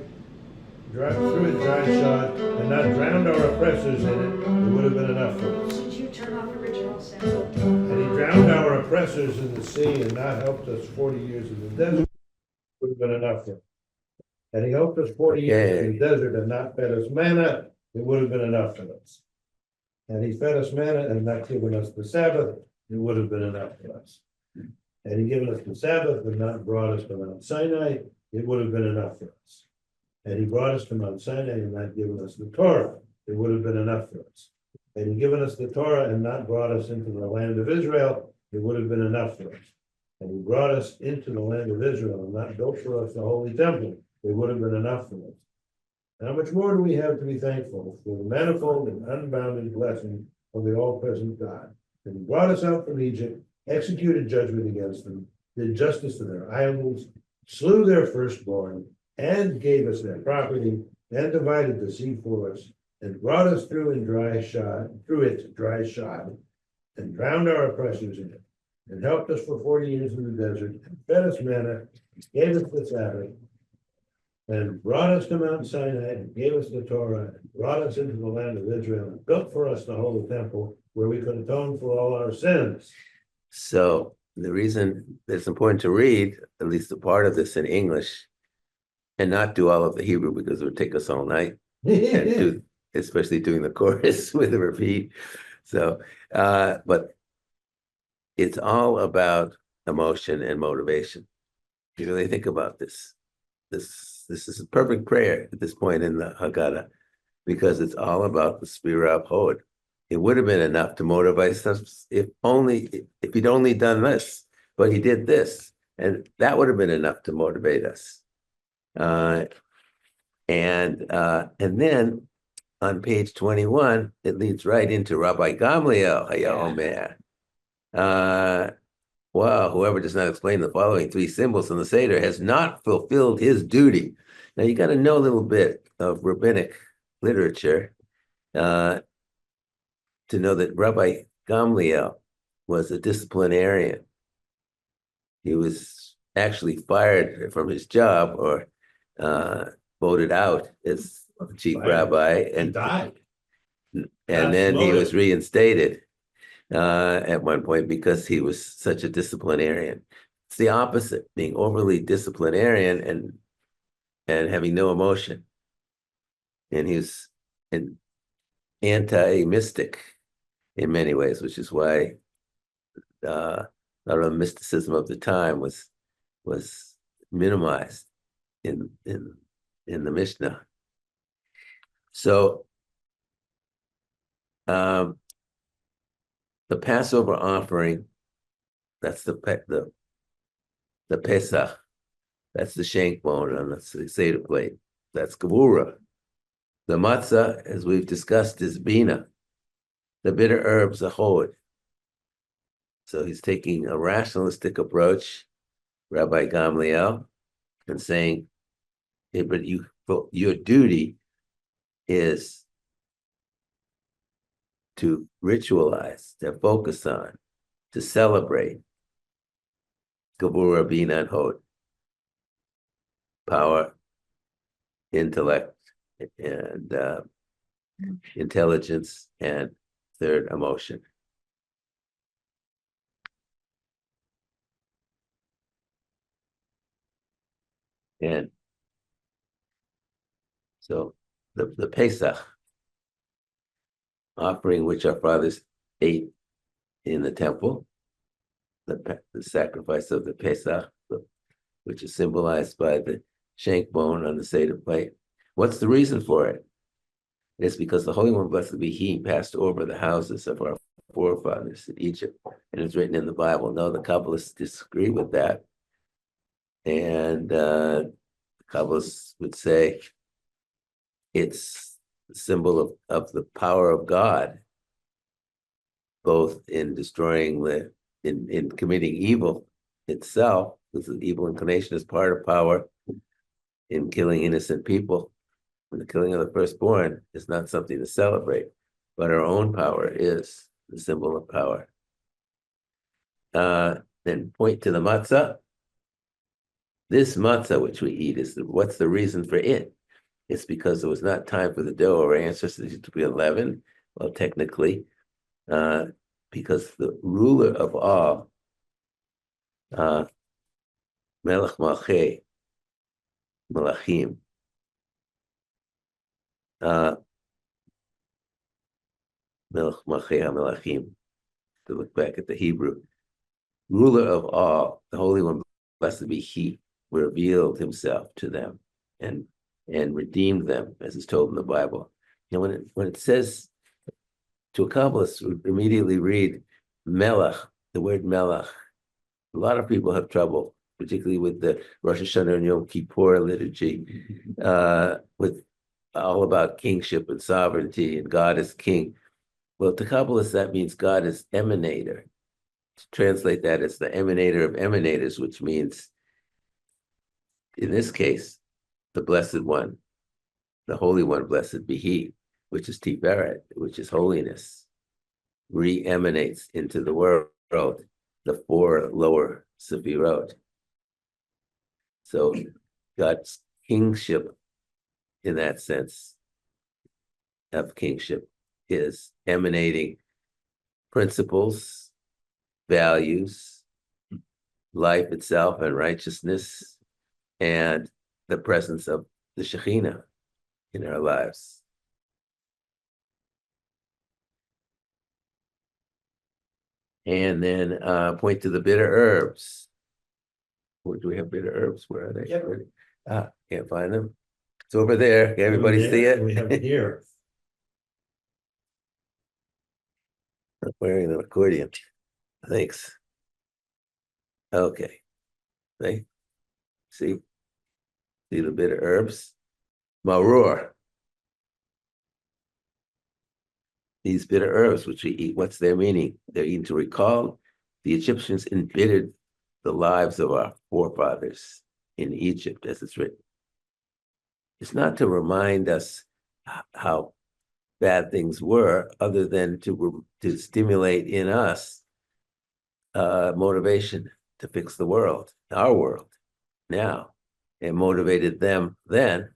shod, and not drowned our oppressors in it, it would have been enough for us. Did you turn off original sound? And he drowned our oppressors in the sea and not helped us 40 years in the desert, would have been enough for us. And he helped us 40 years in the desert and not fed us manna, it would have been enough for us. And he fed us manna and not given us the Sabbath, it would have been enough for us. And he given us the Sabbath and not brought us to Mount Sinai, it would have been enough for us. And he brought us to Mount Sinai and not given us the Torah, it would have been enough for us. And he given us the Torah and not brought us into the land of Israel, it would have been enough for us. And he brought us into the land of Israel and not built for us the holy temple, it would have been enough for us. How much more do we have to be thankful for the manifold and unbounded blessing of the all-present God? And he brought us out from Egypt, executed judgment against them, did justice to their idols, slew their firstborn, and gave us their property, and divided the sea for us, and brought us through it dry shod, and drowned our oppressors in it, and helped us for 40 years in the desert, and fed us manna, gave us the Sabbath, and brought us to Mount Sinai, and gave us the Torah, and brought us into the land of Israel, and built for us the holy temple, where we could atone for all our sins. So the reason it's important to read at least a part of this in English and not do all of the Hebrew because it would take us all night, and do, especially doing the chorus with a repeat. So, but it's all about emotion and motivation. You really think about this. This is a perfect prayer at this point in the Haggadah, because it's all about the Spira Hod. It would have been enough to motivate us if he'd only done this, but he did this, and that would have been enough to motivate us. And then on page 21, it leads right into Rabbi Gamliel Haya Omer. Wow, whoever does not explain the following three symbols in the Seder has not fulfilled his duty. Now you got to know a little bit of rabbinic literature to know that Rabbi Gamliel was a disciplinarian. He was actually fired from his job or voted out as chief rabbi, and died. And then he was reinstated at one point because he was such a disciplinarian. It's the opposite, being overly disciplinarian and having no emotion. And he's an anti-mystic in many ways, which is why a lot of the mysticism of the time was minimized in the Mishnah. So the Passover offering, that's the Pesach, that's the shank bone on the Seder plate, that's Gevurah. The matzah, as we've discussed, is Bina. The bitter herbs are Hod. So he's taking a rationalistic approach, Rabbi Gamliel, and saying, hey, but your duty is to ritualize, to focus on, to celebrate Gevurah, Bina, and Hod. Power, intellect, and intelligence, and third, emotion. And so the Pesach offering, which our fathers ate in the temple, the sacrifice of the Pesach, which is symbolized by the shank bone on the Seder plate. What's the reason for it? It's because the Holy One, blessed be He, passed over the houses of our forefathers in Egypt, and it's written in the Bible. No, the Kabbalists disagree with that, and the Kabbalists would say it's a symbol of the power of God, both in destroying in committing evil itself, because the evil inclination is part of power, in killing innocent people. And the killing of the firstborn is not something to celebrate. but our own power is the symbol of power. Then point to the matzah. This matzah which we eat what's the reason for it? It's because there was not time for the dough of our ancestors to be 11. Well, technically, because the ruler of all, Melech Malchei Malachim, Melech Malchei HaMelachim, to look back at the Hebrew, ruler of all, the Holy One, blessed be He, revealed Himself to them and redeemed them, as is told in the Bible. You know, when it says to a Kabbalist, we immediately read Melech, the word Melech. A lot of people have trouble, particularly with the Rosh Hashanah and Yom Kippur liturgy, with all about kingship and sovereignty and God is king. Well, to Kabbalists, that means God is emanator. To translate that as the emanator of emanators, which means, in this case, the Blessed One, the Holy One, blessed be He, which is Tiferet, which is holiness, re-emanates into the world, the four lower Sefirot. So God's kingship, in that sense of kingship, is emanating principles, values, life itself and righteousness, and the presence of the Shekhinah in our lives. And then point to the bitter herbs. Where do we have bitter herbs? Where are they? Yep. Can't find them. It's over there. Can everybody see it? We have it here. I'm wearing an accordion. Thanks. Okay. See the bitter herbs? Maror. These bitter herbs which we eat, what's their meaning? They're eaten to recall the Egyptians embittered the lives of our forefathers in Egypt, as it's written. It's not to remind us how bad things were, other than to stimulate in us motivation to fix the world, our world, now. It motivated them then,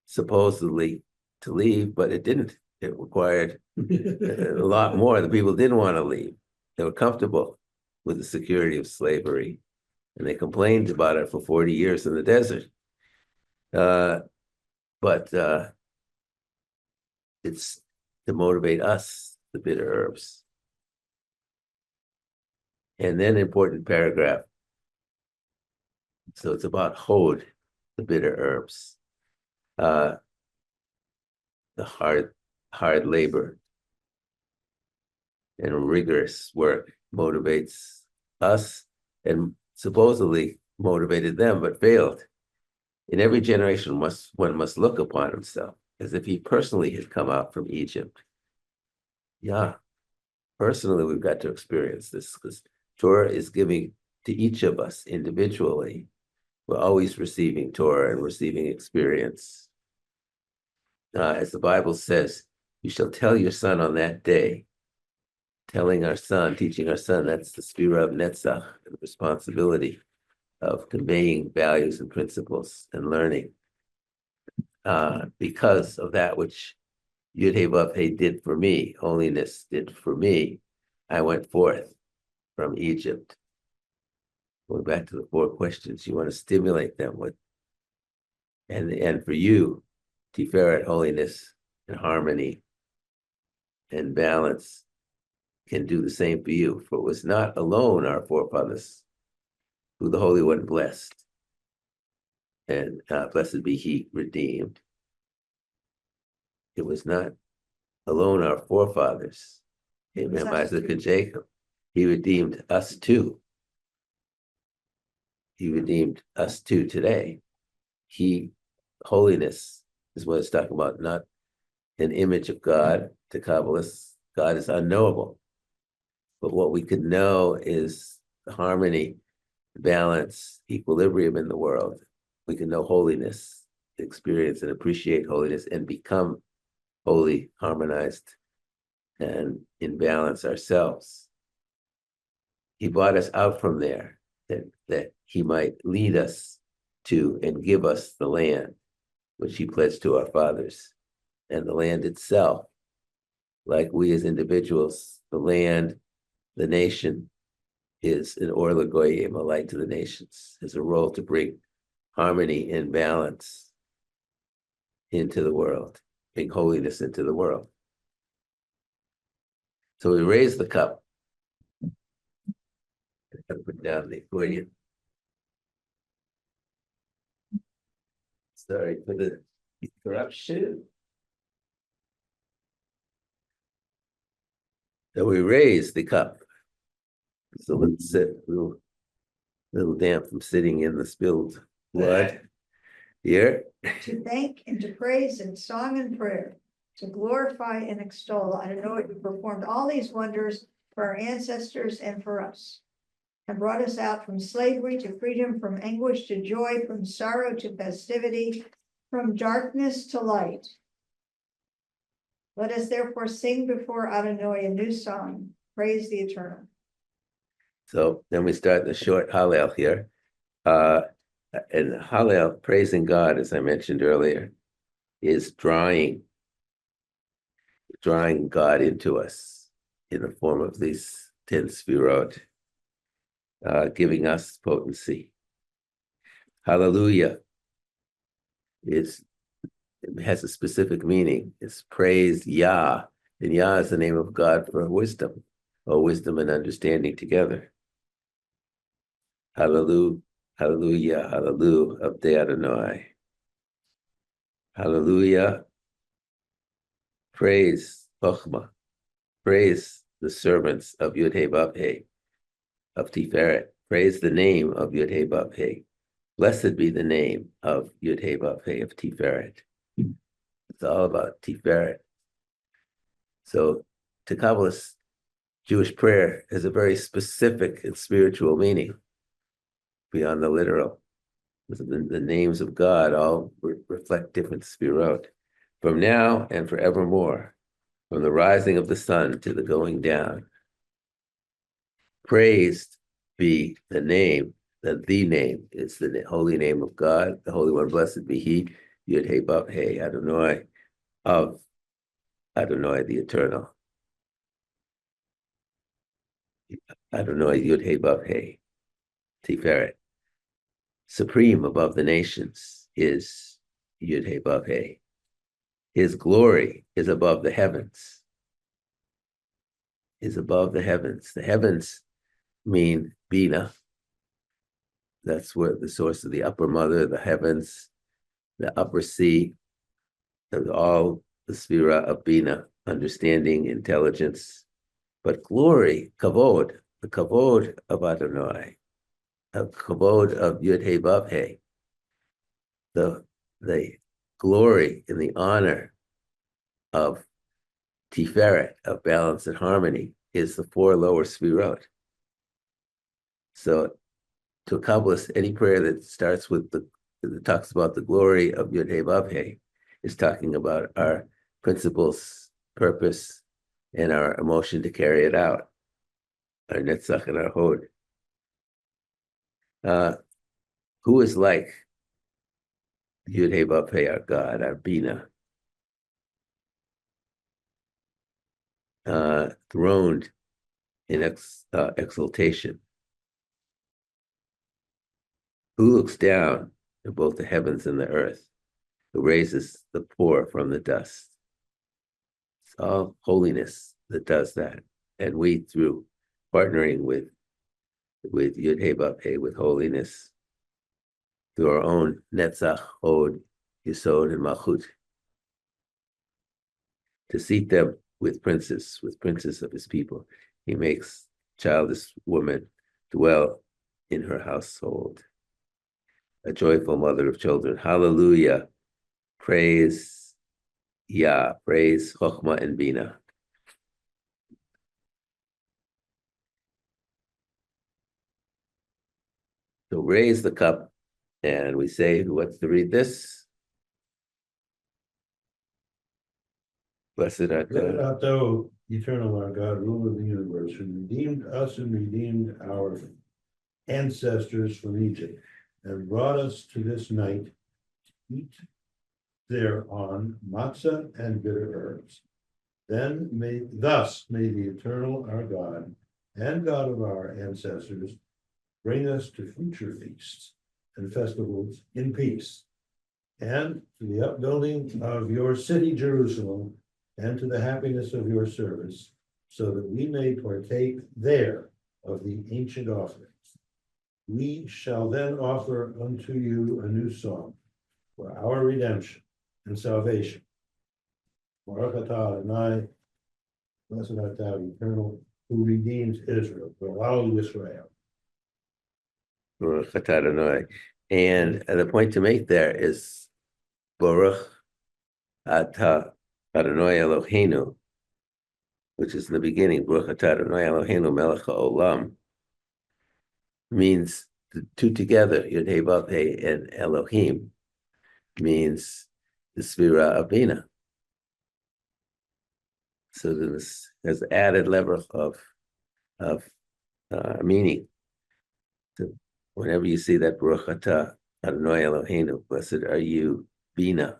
supposedly, to leave, but it didn't. It required a lot more. The people didn't want to leave. They were comfortable with the security of slavery, and they complained about it for 40 years in the desert. But it's to motivate us, the bitter herbs. And then important paragraph. So it's about hod, the bitter herbs. The hard labor and rigorous work motivates us and supposedly motivated them, but failed. In every generation, one must look upon himself as if he personally had come out from Egypt. Yeah, personally, we've got to experience this because Torah is giving to each of us individually. We're always receiving Torah and receiving experience. As the Bible says, you shall tell your son on that day. Telling our son, teaching our son, that's the Sphira of Netzach, the responsibility of conveying values and principles and learning. Because of that which Yud Hey Vav Hey did for me, holiness did for me, I went forth from Egypt. Going back to the 4 questions, you want to stimulate them with, and for you, Tiferet, holiness and harmony and balance can do the same for you. For it was not alone our forefathers who the Holy One blessed, and blessed be He redeemed. It was not alone our forefathers, Abraham, Isaac, and Jacob. He redeemed us too. He redeemed us too today. Holiness is what it's talking about, not an image of God. To Kabbalists, God is unknowable. But what we could know is harmony, balance, equilibrium in the world. We can know holiness, experience and appreciate holiness, and become holy, harmonized, and in balance ourselves. He brought us out from there that he might lead us to and give us the land, which he pledged to our fathers. And the land itself, like we as individuals, the land, the nation, is an Or Lagoyim, a light to the nations, has a role to bring harmony and balance into the world, bring holiness into the world. So we raise the cup. Put down the accordion. Sorry for the interruption. So we raise the cup. So let's sit a little damp from sitting in the spilled blood here. To thank and to praise in song and prayer, to glorify and extol. I don't know what you performed all these wonders for our ancestors and for us, and brought us out from slavery to freedom, from anguish to joy, from sorrow to festivity, from darkness to light. Let us therefore sing before Adonai a new song, praise the Eternal. So then we start the short Hallel here. And Hallel, praising God, as I mentioned earlier, is drawing God into us in the form of these 10 Sfirot, giving us potency. Hallelujah has a specific meaning. It's praise Yah, and Yah is the name of God for wisdom, or wisdom and understanding together. Hallelujah, hallelujah, hallelujah, Abdei Adonai. Hallelujah. Praise Chochmah. Praise the servants of Yud-Heh Vav-Heh, of Tiferet. Praise the name of Yud-Heh Vav-Heh. Blessed be the name of Yud-Heh Vav-Heh of Tiferet. It's all about Tiferet. So to Kabbalists, Jewish prayer has a very specific and spiritual meaning beyond the literal. The names of God all reflect different spirot. From now and forevermore, from the rising of the sun to the going down. Praised be the name, the name is the holy name of God, the Holy One, blessed be He, Yud-Heh Vav-Heh, Adonai, of Adonai the Eternal. Adonai Yud-Heh Vav-Heh, Tiferet. Supreme above the nations is Yud-Heh Vav-Heh. His glory is above the heavens. Is above the heavens. The heavens mean Bina. That's where the source of the upper mother, the heavens, the upper sea, all the Sphira of Bina, understanding, intelligence. But glory, kavod, the kavod of Adonai, the kavod of Yud-Heh Vav-Heh, the glory and the honor of Tiferet, of balance and harmony, is the 4 lower Sphirot. So to a Kabbalist, any prayer that starts with that talks about the glory of Yud-Heh Vav-Heh is talking about our principles, purpose, and our emotion to carry it out, our netzach and our hod. Who is like Yud-Heh Vav-Heh, our God, our Bina, throned in exaltation? Who looks down at both the heavens and the earth, who raises the poor from the dust? It's all holiness that does that. And we, through partnering with Yud-Heh Vav-Heh, with holiness, through our own Netzach, Hod, Yesod, and Malchut, to seat them with princes of his people. He makes childless woman dwell in her household, a joyful mother of children. Hallelujah. Praise Yah, praise Chochmah and Bina. So raise the cup, and we say, who wants to read this? Blessed art Blessed thou. art thou, eternal our God, ruler of the universe, who redeemed us and redeemed our ancestors from Egypt and brought us to this night to eat thereon matzah and bitter herbs. Thus may the eternal our God and God of our ancestors bring us to future feasts and festivals in peace, and to the upbuilding of your city Jerusalem, and to the happiness of your service, so that we may partake there of the ancient offerings. We shall then offer unto you a new song for our redemption and salvation. Baruch atah Adonai, blessed art thou, eternal, who redeems Israel. Baruch Yisrael. Baruch atah Adonai. And the point to make there is Baruch atah Adonai Eloheinu, which is in the beginning, Baruch atah Adonai Eloheinu melech haolam, means the two together, Yod-Heh, Vav-Heh, and Elohim, means the Sphira of Bina. So this has added level of meaning. So whenever you see that Baruch atah Adonai Eloheinu, blessed are you, Bina,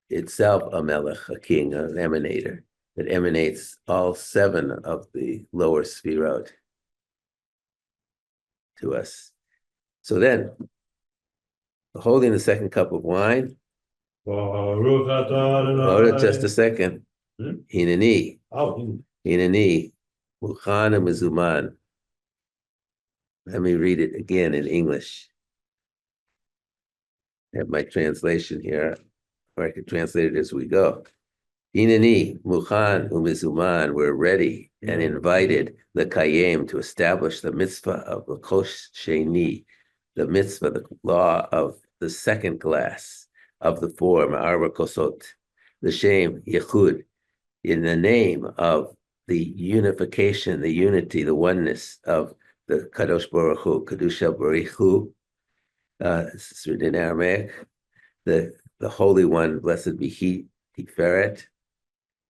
itself a melech, a king, an emanator, that emanates all seven of the lower sphirot to us. So then, holding the second cup of wine, Baruch atah hold it Adonai. just a second. Hineni, Oh, Hineni, Mukhan and Mizuman. Let me read it again in English. I have my translation here, or I can translate it as we go. Hineni, Mukhan, Umizuman, we're ready and invited the Kayem to establish the mitzvah of the Kosh Sheni, the mitzvah, the law of the second glass of the four, Ma'arba Kosot, the Shem Yechud, in the name of the unification, the unity, the oneness of the Kadosh Baruch Hu, Kadusha Baruch Hu, this is written in Aramaic, the Holy One, blessed be He, Tiferet,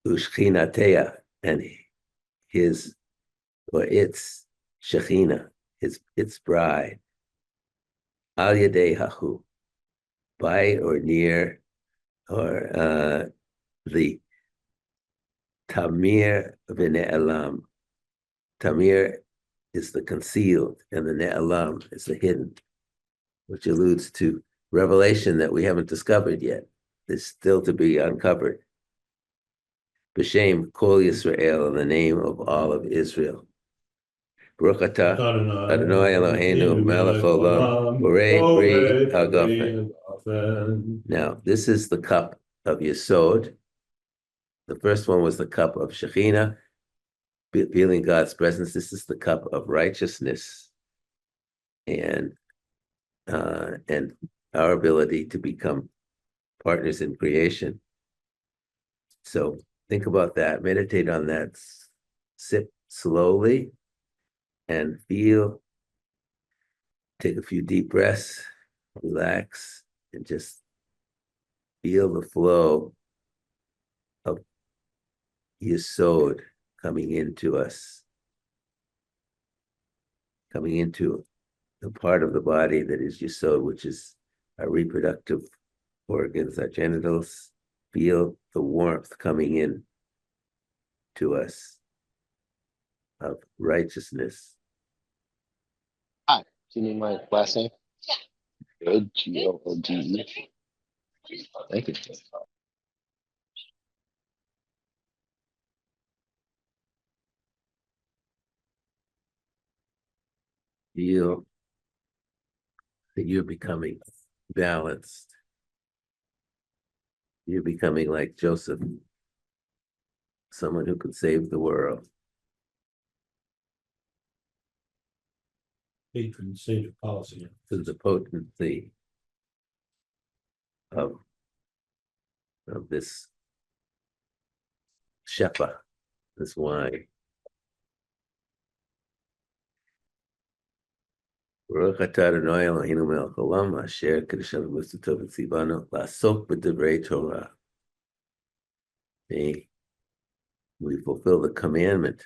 Ushchinateya, and his, or its, Shechina, its bride, Al Yadei Hahu, by or near, or the Tamir v'ne'elam. Tamir is the concealed, and the ne'elam is the hidden, which alludes to revelation that we haven't discovered yet. It's still to be uncovered. B'shem Kol Yisrael, in the name of all of Israel. Baruch atah Adonai Eloheinu melech olam borei pri hagafen. Now, this is the cup of Yesod. The first one was the cup of Shekhinah, feeling God's presence. This is the cup of righteousness and our ability to become partners in creation. So think about that, meditate on that, sit slowly and feel, take a few deep breaths, relax, and just feel the flow of Yesod coming into us, coming into the part of the body that is Yesod, which is our reproductive organs, our genitals. Feel the warmth coming in to us of righteousness. Hi, do you need my last name? Good, G-O-O-D-E. Thank you. Feel that you're becoming balanced. You're becoming like Joseph, someone who could save the world. patron saint of policy. To the potency of this shefa, this wine. Baruch atah Adonai Eloheinu melech haolam asher kedeshanu v'tzivanu la'asok b'divrei Torah. may we fulfill the commandment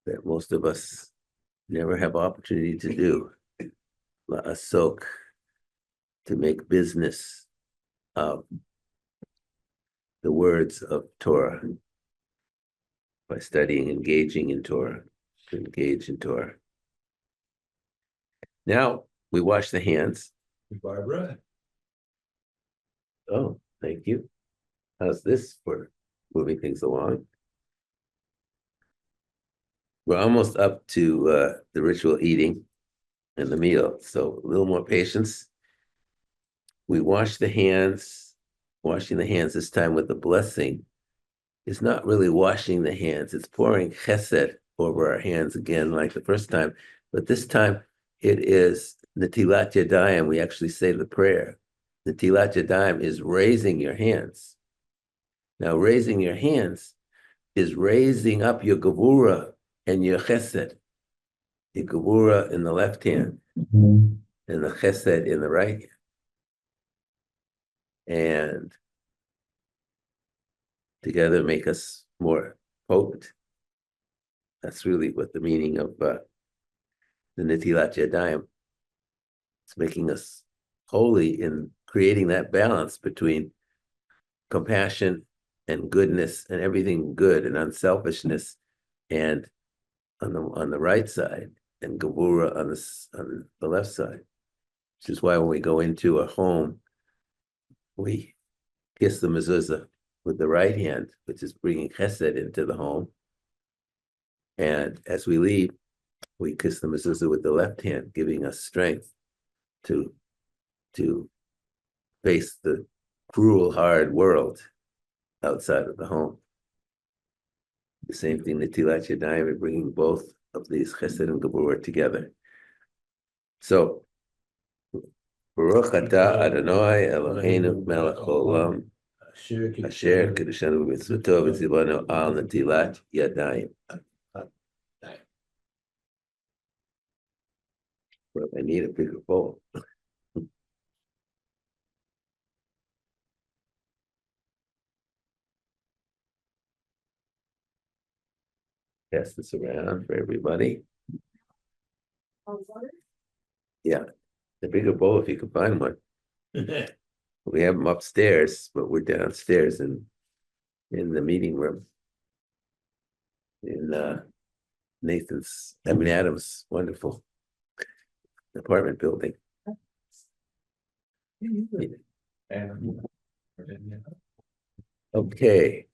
that most of us never have opportunity to do. La'asok, to make business of the words of Torah by studying, engaging in Torah, to engage in Torah. Now we wash the hands. Barbara, Oh, thank you. How's this for moving things along? We're almost up to the ritual eating and the meal, so a little more patience. We wash the hands. Washing the hands this time with the blessing is not really washing the hands. It's pouring chesed over our hands again, like the first time. But this time it is Netilat Yadayim. We actually say the prayer. Netilat Yadayim is raising your hands. Now, raising your hands is raising up your gevura and your chesed. The gevura in the left hand and the chesed in the right hand. And together make us more potent. That's really what the meaning of the Netilat Yadayim. It's making us holy in creating that balance between compassion and goodness and everything good and unselfishness, and on the right side, and gevura on the left side. Which is why when we go into a home, we kiss the mezuzah with the right hand, which is bringing chesed into the home. And as we leave, we kiss the mezuzah with the left hand, giving us strength to face the cruel, hard world outside of the home. The same thing, Netilat Yadayim, we're bringing both of these chesed and gevurah together. So, Baruch atah Adonai Eloheinu melech haolam asher kedushanu b'mitzvoto v'tzivanu al Netilat Yadayim. Well, I need a bigger bowl. Pass this around for everybody. Yeah, the bigger bowl if you can find one. We have them upstairs, but we're downstairs in the meeting room in Adam's wonderful apartment building. Okay.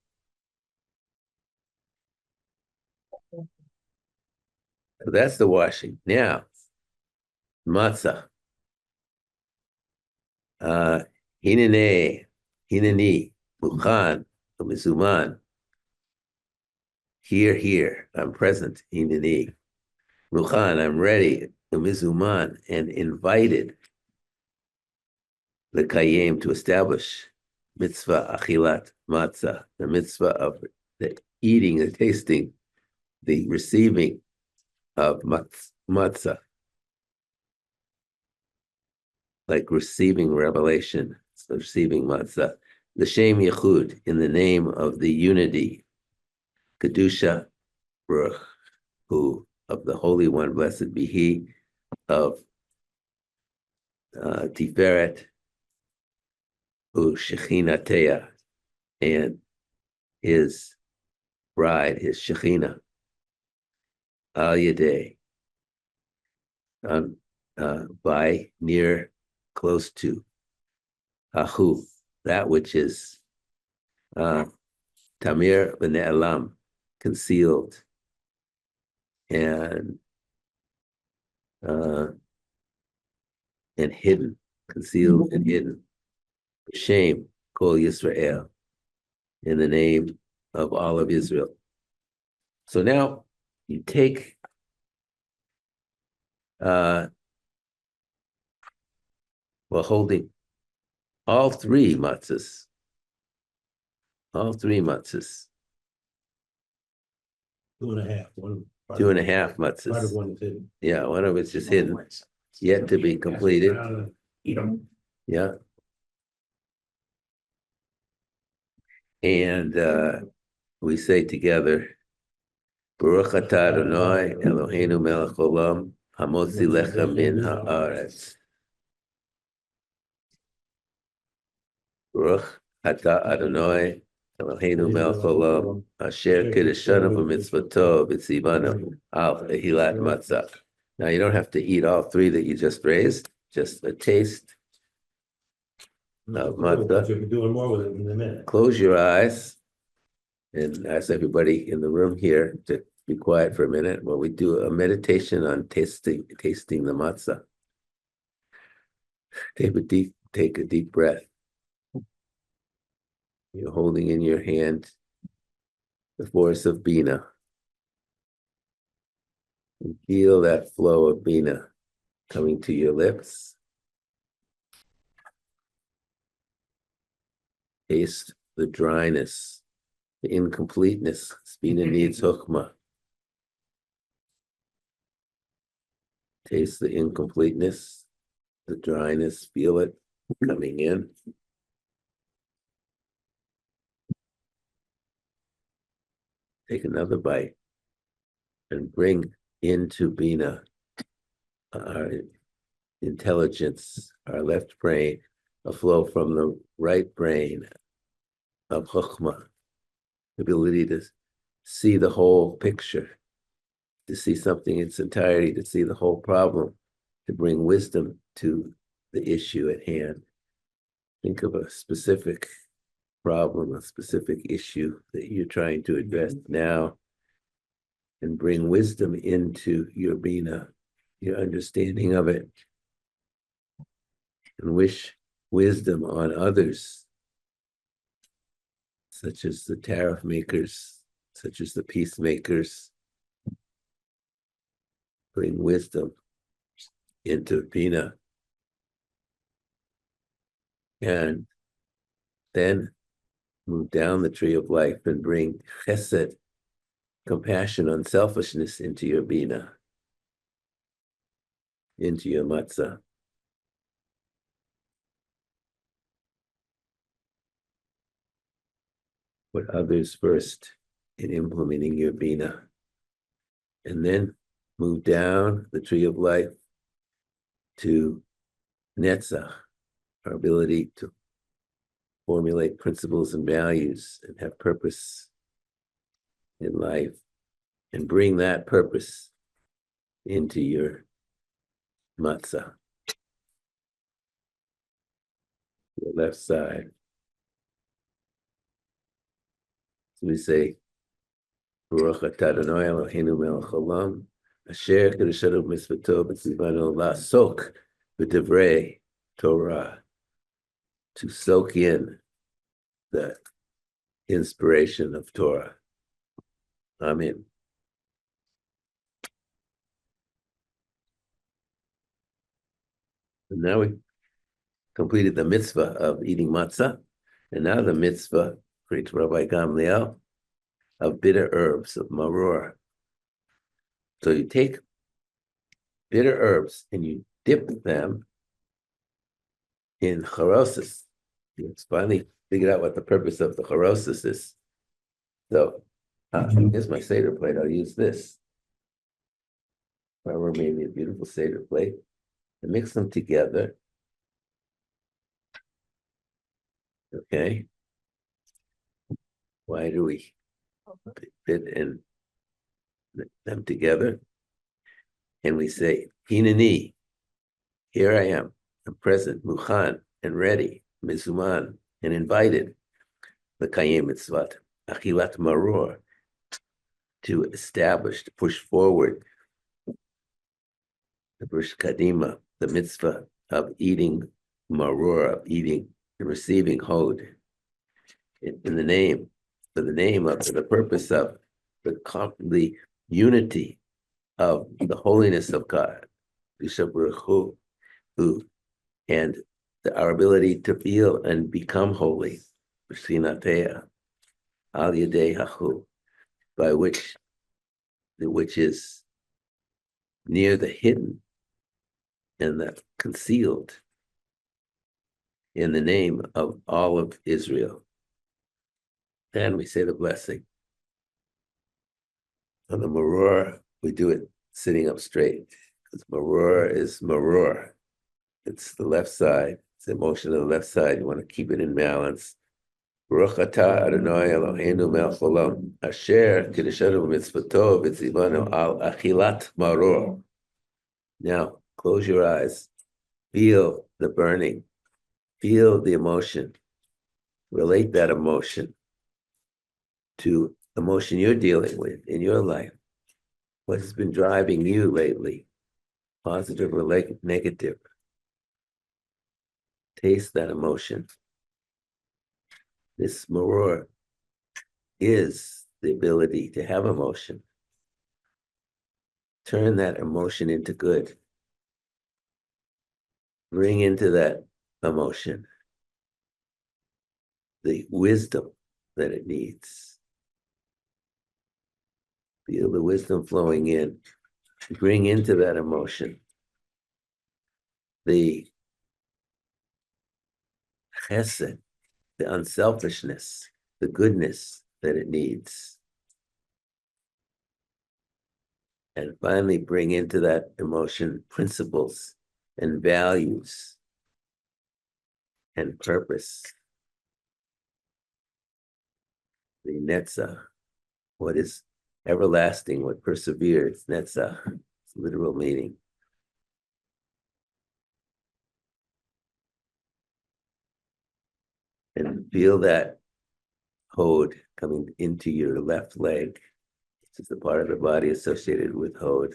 So that's the washing. Now, matzah. Hineni, muchan, mizuman. Here, I'm present. Hineni, muchan, I'm ready. Mizuman, and invited. The kayem, to establish mitzvah achilat matzah, the mitzvah of the eating, the tasting, the receiving of matzah, like receiving revelation, so receiving matzah, the Shem Yechud, in the name of the unity, Kedusha Baruch Hu, of the Holy One, blessed be He, of Tiferet Hu Shechinateya, and His bride, His Shechina, Al Yadeh, by, near, close to, Ahu, that which is Tamir v'ne'elam, concealed, and hidden, concealed and hidden. Shame, Kol Yisrael, in the name of all of Israel. So now you take holding all three matzahs. Two and a half. Two and a half matzahs. Part of one is hidden. Yeah, one of it's just hidden, yet to be completed. Eat them. Yeah. And we say together, Baruch atah Adonai Eloheinu melech olam hamotzi lecha min haaretz. Baruch atah Adonai Eloheinu melech olam asher kiddushanu b'mitzvoto v'tzivanu al ehilat matzah. Now you don't have to eat all three that you just raised, just a taste of matzah. You'll be doing more with it in a minute. Close your eyes and ask everybody in the room here to be quiet for a minute while we do a meditation on tasting the matzah. Take a deep breath. You're holding in your hand the force of Bina. And feel that flow of Bina coming to your lips. Taste the dryness, the incompleteness. Bina needs hukmah. Taste the incompleteness, the dryness, feel it coming in. Take another bite and bring into Bina our intelligence, our left brain, a flow from the right brain of Chokhmah, the ability to see the whole picture, to see something in its entirety, to see the whole problem, to bring wisdom to the issue at hand. Think of a specific problem, a specific issue that you're trying to address now, and bring wisdom into your Bina, your understanding of it, and wish wisdom on others, such as the tariff makers, such as the peacemakers. Bring wisdom into Bina. And then move down the tree of life and bring chesed, compassion, unselfishness into your Bina, into your matzah. Put others first in implementing your Bina. And then move down the tree of life to Netzach, our ability to formulate principles and values and have purpose in life, and bring that purpose into your matzah, your left side. So we say, Baruch atah Adonai Eloheinu melech olam, asher kiddushanu b'mitzvoto v'tzivanu la'asok b'divrei Torah, to soak in the inspiration of Torah. Amen. And now we completed the mitzvah of eating matzah, and now the mitzvah, according to Rabbi Gamliel, of bitter herbs, of maror. So you take bitter herbs and you dip them in charosis. You finally figured out what the purpose of the charosis is. So here's my Seder plate. I'll use this. Farmer made me a beautiful Seder plate. And mix them together. Okay. Why do we fit in them together? And we say, Hinani, here I am. I'm present, Mukhan, and ready, Mizuman, and invited, the Kayem Mitzvat, Achilat Maror, to establish, to push forward the Brish Kadima, the mitzvah of eating maror, of eating and receiving hod, in the name, for the purpose of the unity of the holiness of God, and our ability to feel and become holy, al yadei hachu, by which is near the hidden and the concealed, in the name of all of Israel. And we say the blessing. On the maror, we do it sitting up straight, because maror is maror. It's the left side. It's the emotion of the left side. You want to keep it in balance. Baruch atah Adonai Eloheinu melech haolam, asher kiddushanu b'mitzvoto v'tzivanu al achilat maror. Now, close your eyes. Feel the burning. Feel the emotion. Relate that emotion to emotion you're dealing with in your life. What has been driving you lately? Positive or negative? Taste that emotion. This maror is the ability to have emotion. Turn that emotion into good. Bring into that emotion the wisdom that it needs. Feel the wisdom flowing in. Bring into that emotion the chesed, the unselfishness, the goodness that it needs. And finally bring into that emotion principles and values and purpose. The netzach, what is everlasting, what perseveres, netzach, its literal meaning. And feel that hod coming into your left leg. This is the part of the body associated with hod.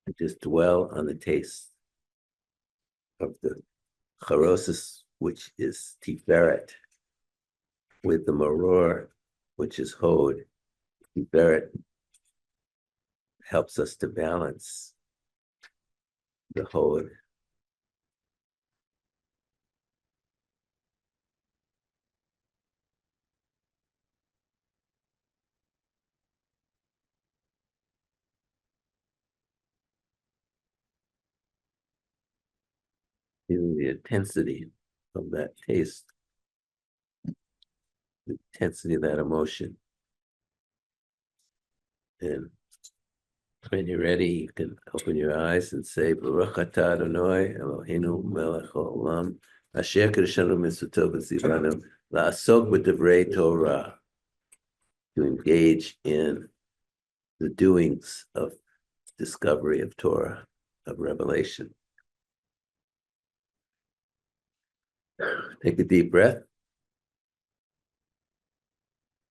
And just dwell on the taste of the charosis, which is tiferet, with the maror, which is hod. Tiferet helps us to balance the hod. Feeling the intensity of that taste, the intensity of that emotion. And when you're ready, you can open your eyes and say, Baruch atah Adonai Eloheinu melech haolam, asher kiddushanu mitzvoto v'tzivanu la'asok b'divrei Torah, to engage in the doings of discovery of Torah, of revelation. Take a deep breath.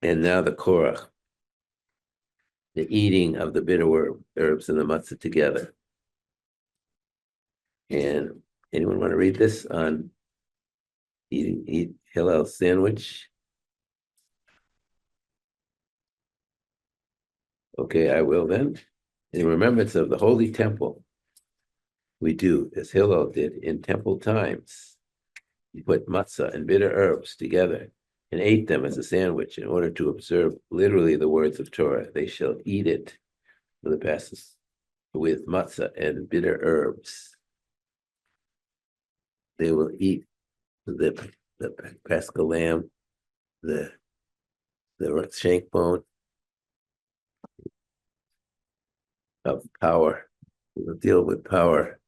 And now the korach, the eating of the bitter herbs and the matzah together. And anyone want to read this on eat Hillel sandwich? Okay, I will then. In remembrance of the holy temple, we do as Hillel did in temple times. He put matzah and bitter herbs together and ate them as a sandwich in order to observe literally the words of Torah. They shall eat it for the passes with matzah and bitter herbs. They will eat the paschal lamb, the shank bone of power. We will deal with power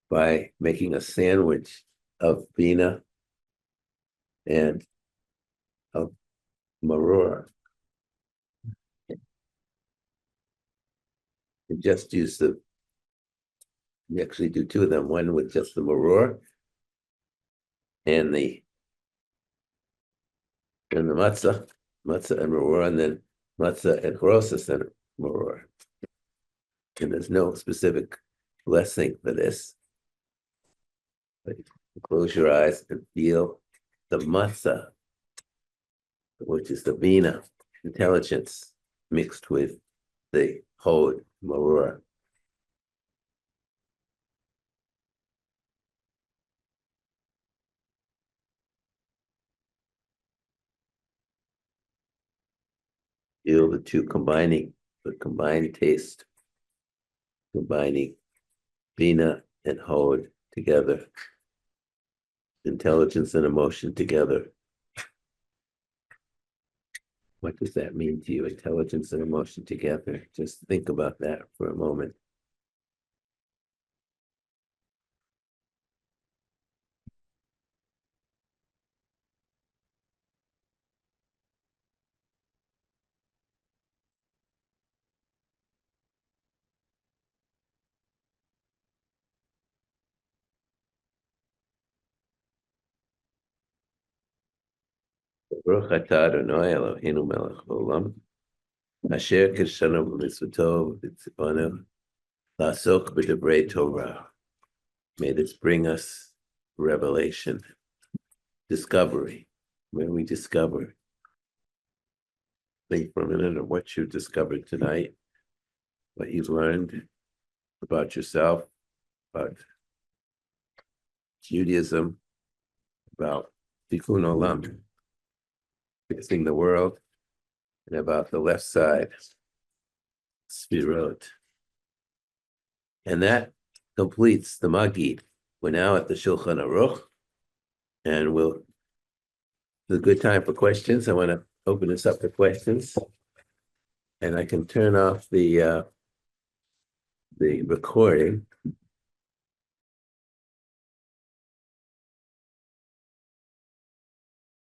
by making a sandwich of bina and of maror. We just use we actually do two of them, one with just the maror and the matzah and maror, and then matzah and charosis and maror. And there's no specific blessing for this. But close your eyes and feel the matzah, which is the bina, intelligence, mixed with the hod, maror. Feel the two combining, the combined taste, combining bina and hod together, intelligence and emotion together. What does that mean to you, intelligence and emotion together? Just think about that for a moment. Baruch atah Adonai Eloheinu melech haolam, asher kirshanu b'mitzvoto v'tzivanu, la'asok b'divrei Torah. May this bring us revelation, discovery, where we discover. Think for a minute of what you discovered tonight, what you've learned about yourself, about Judaism, about Tikkun Olam, fixing the world, and about the left side, Sfirot. And that completes the Magid. We're now at the Shulchan Aruch, and it's a good time for questions. I want to open this up to questions, and I can turn off the recording.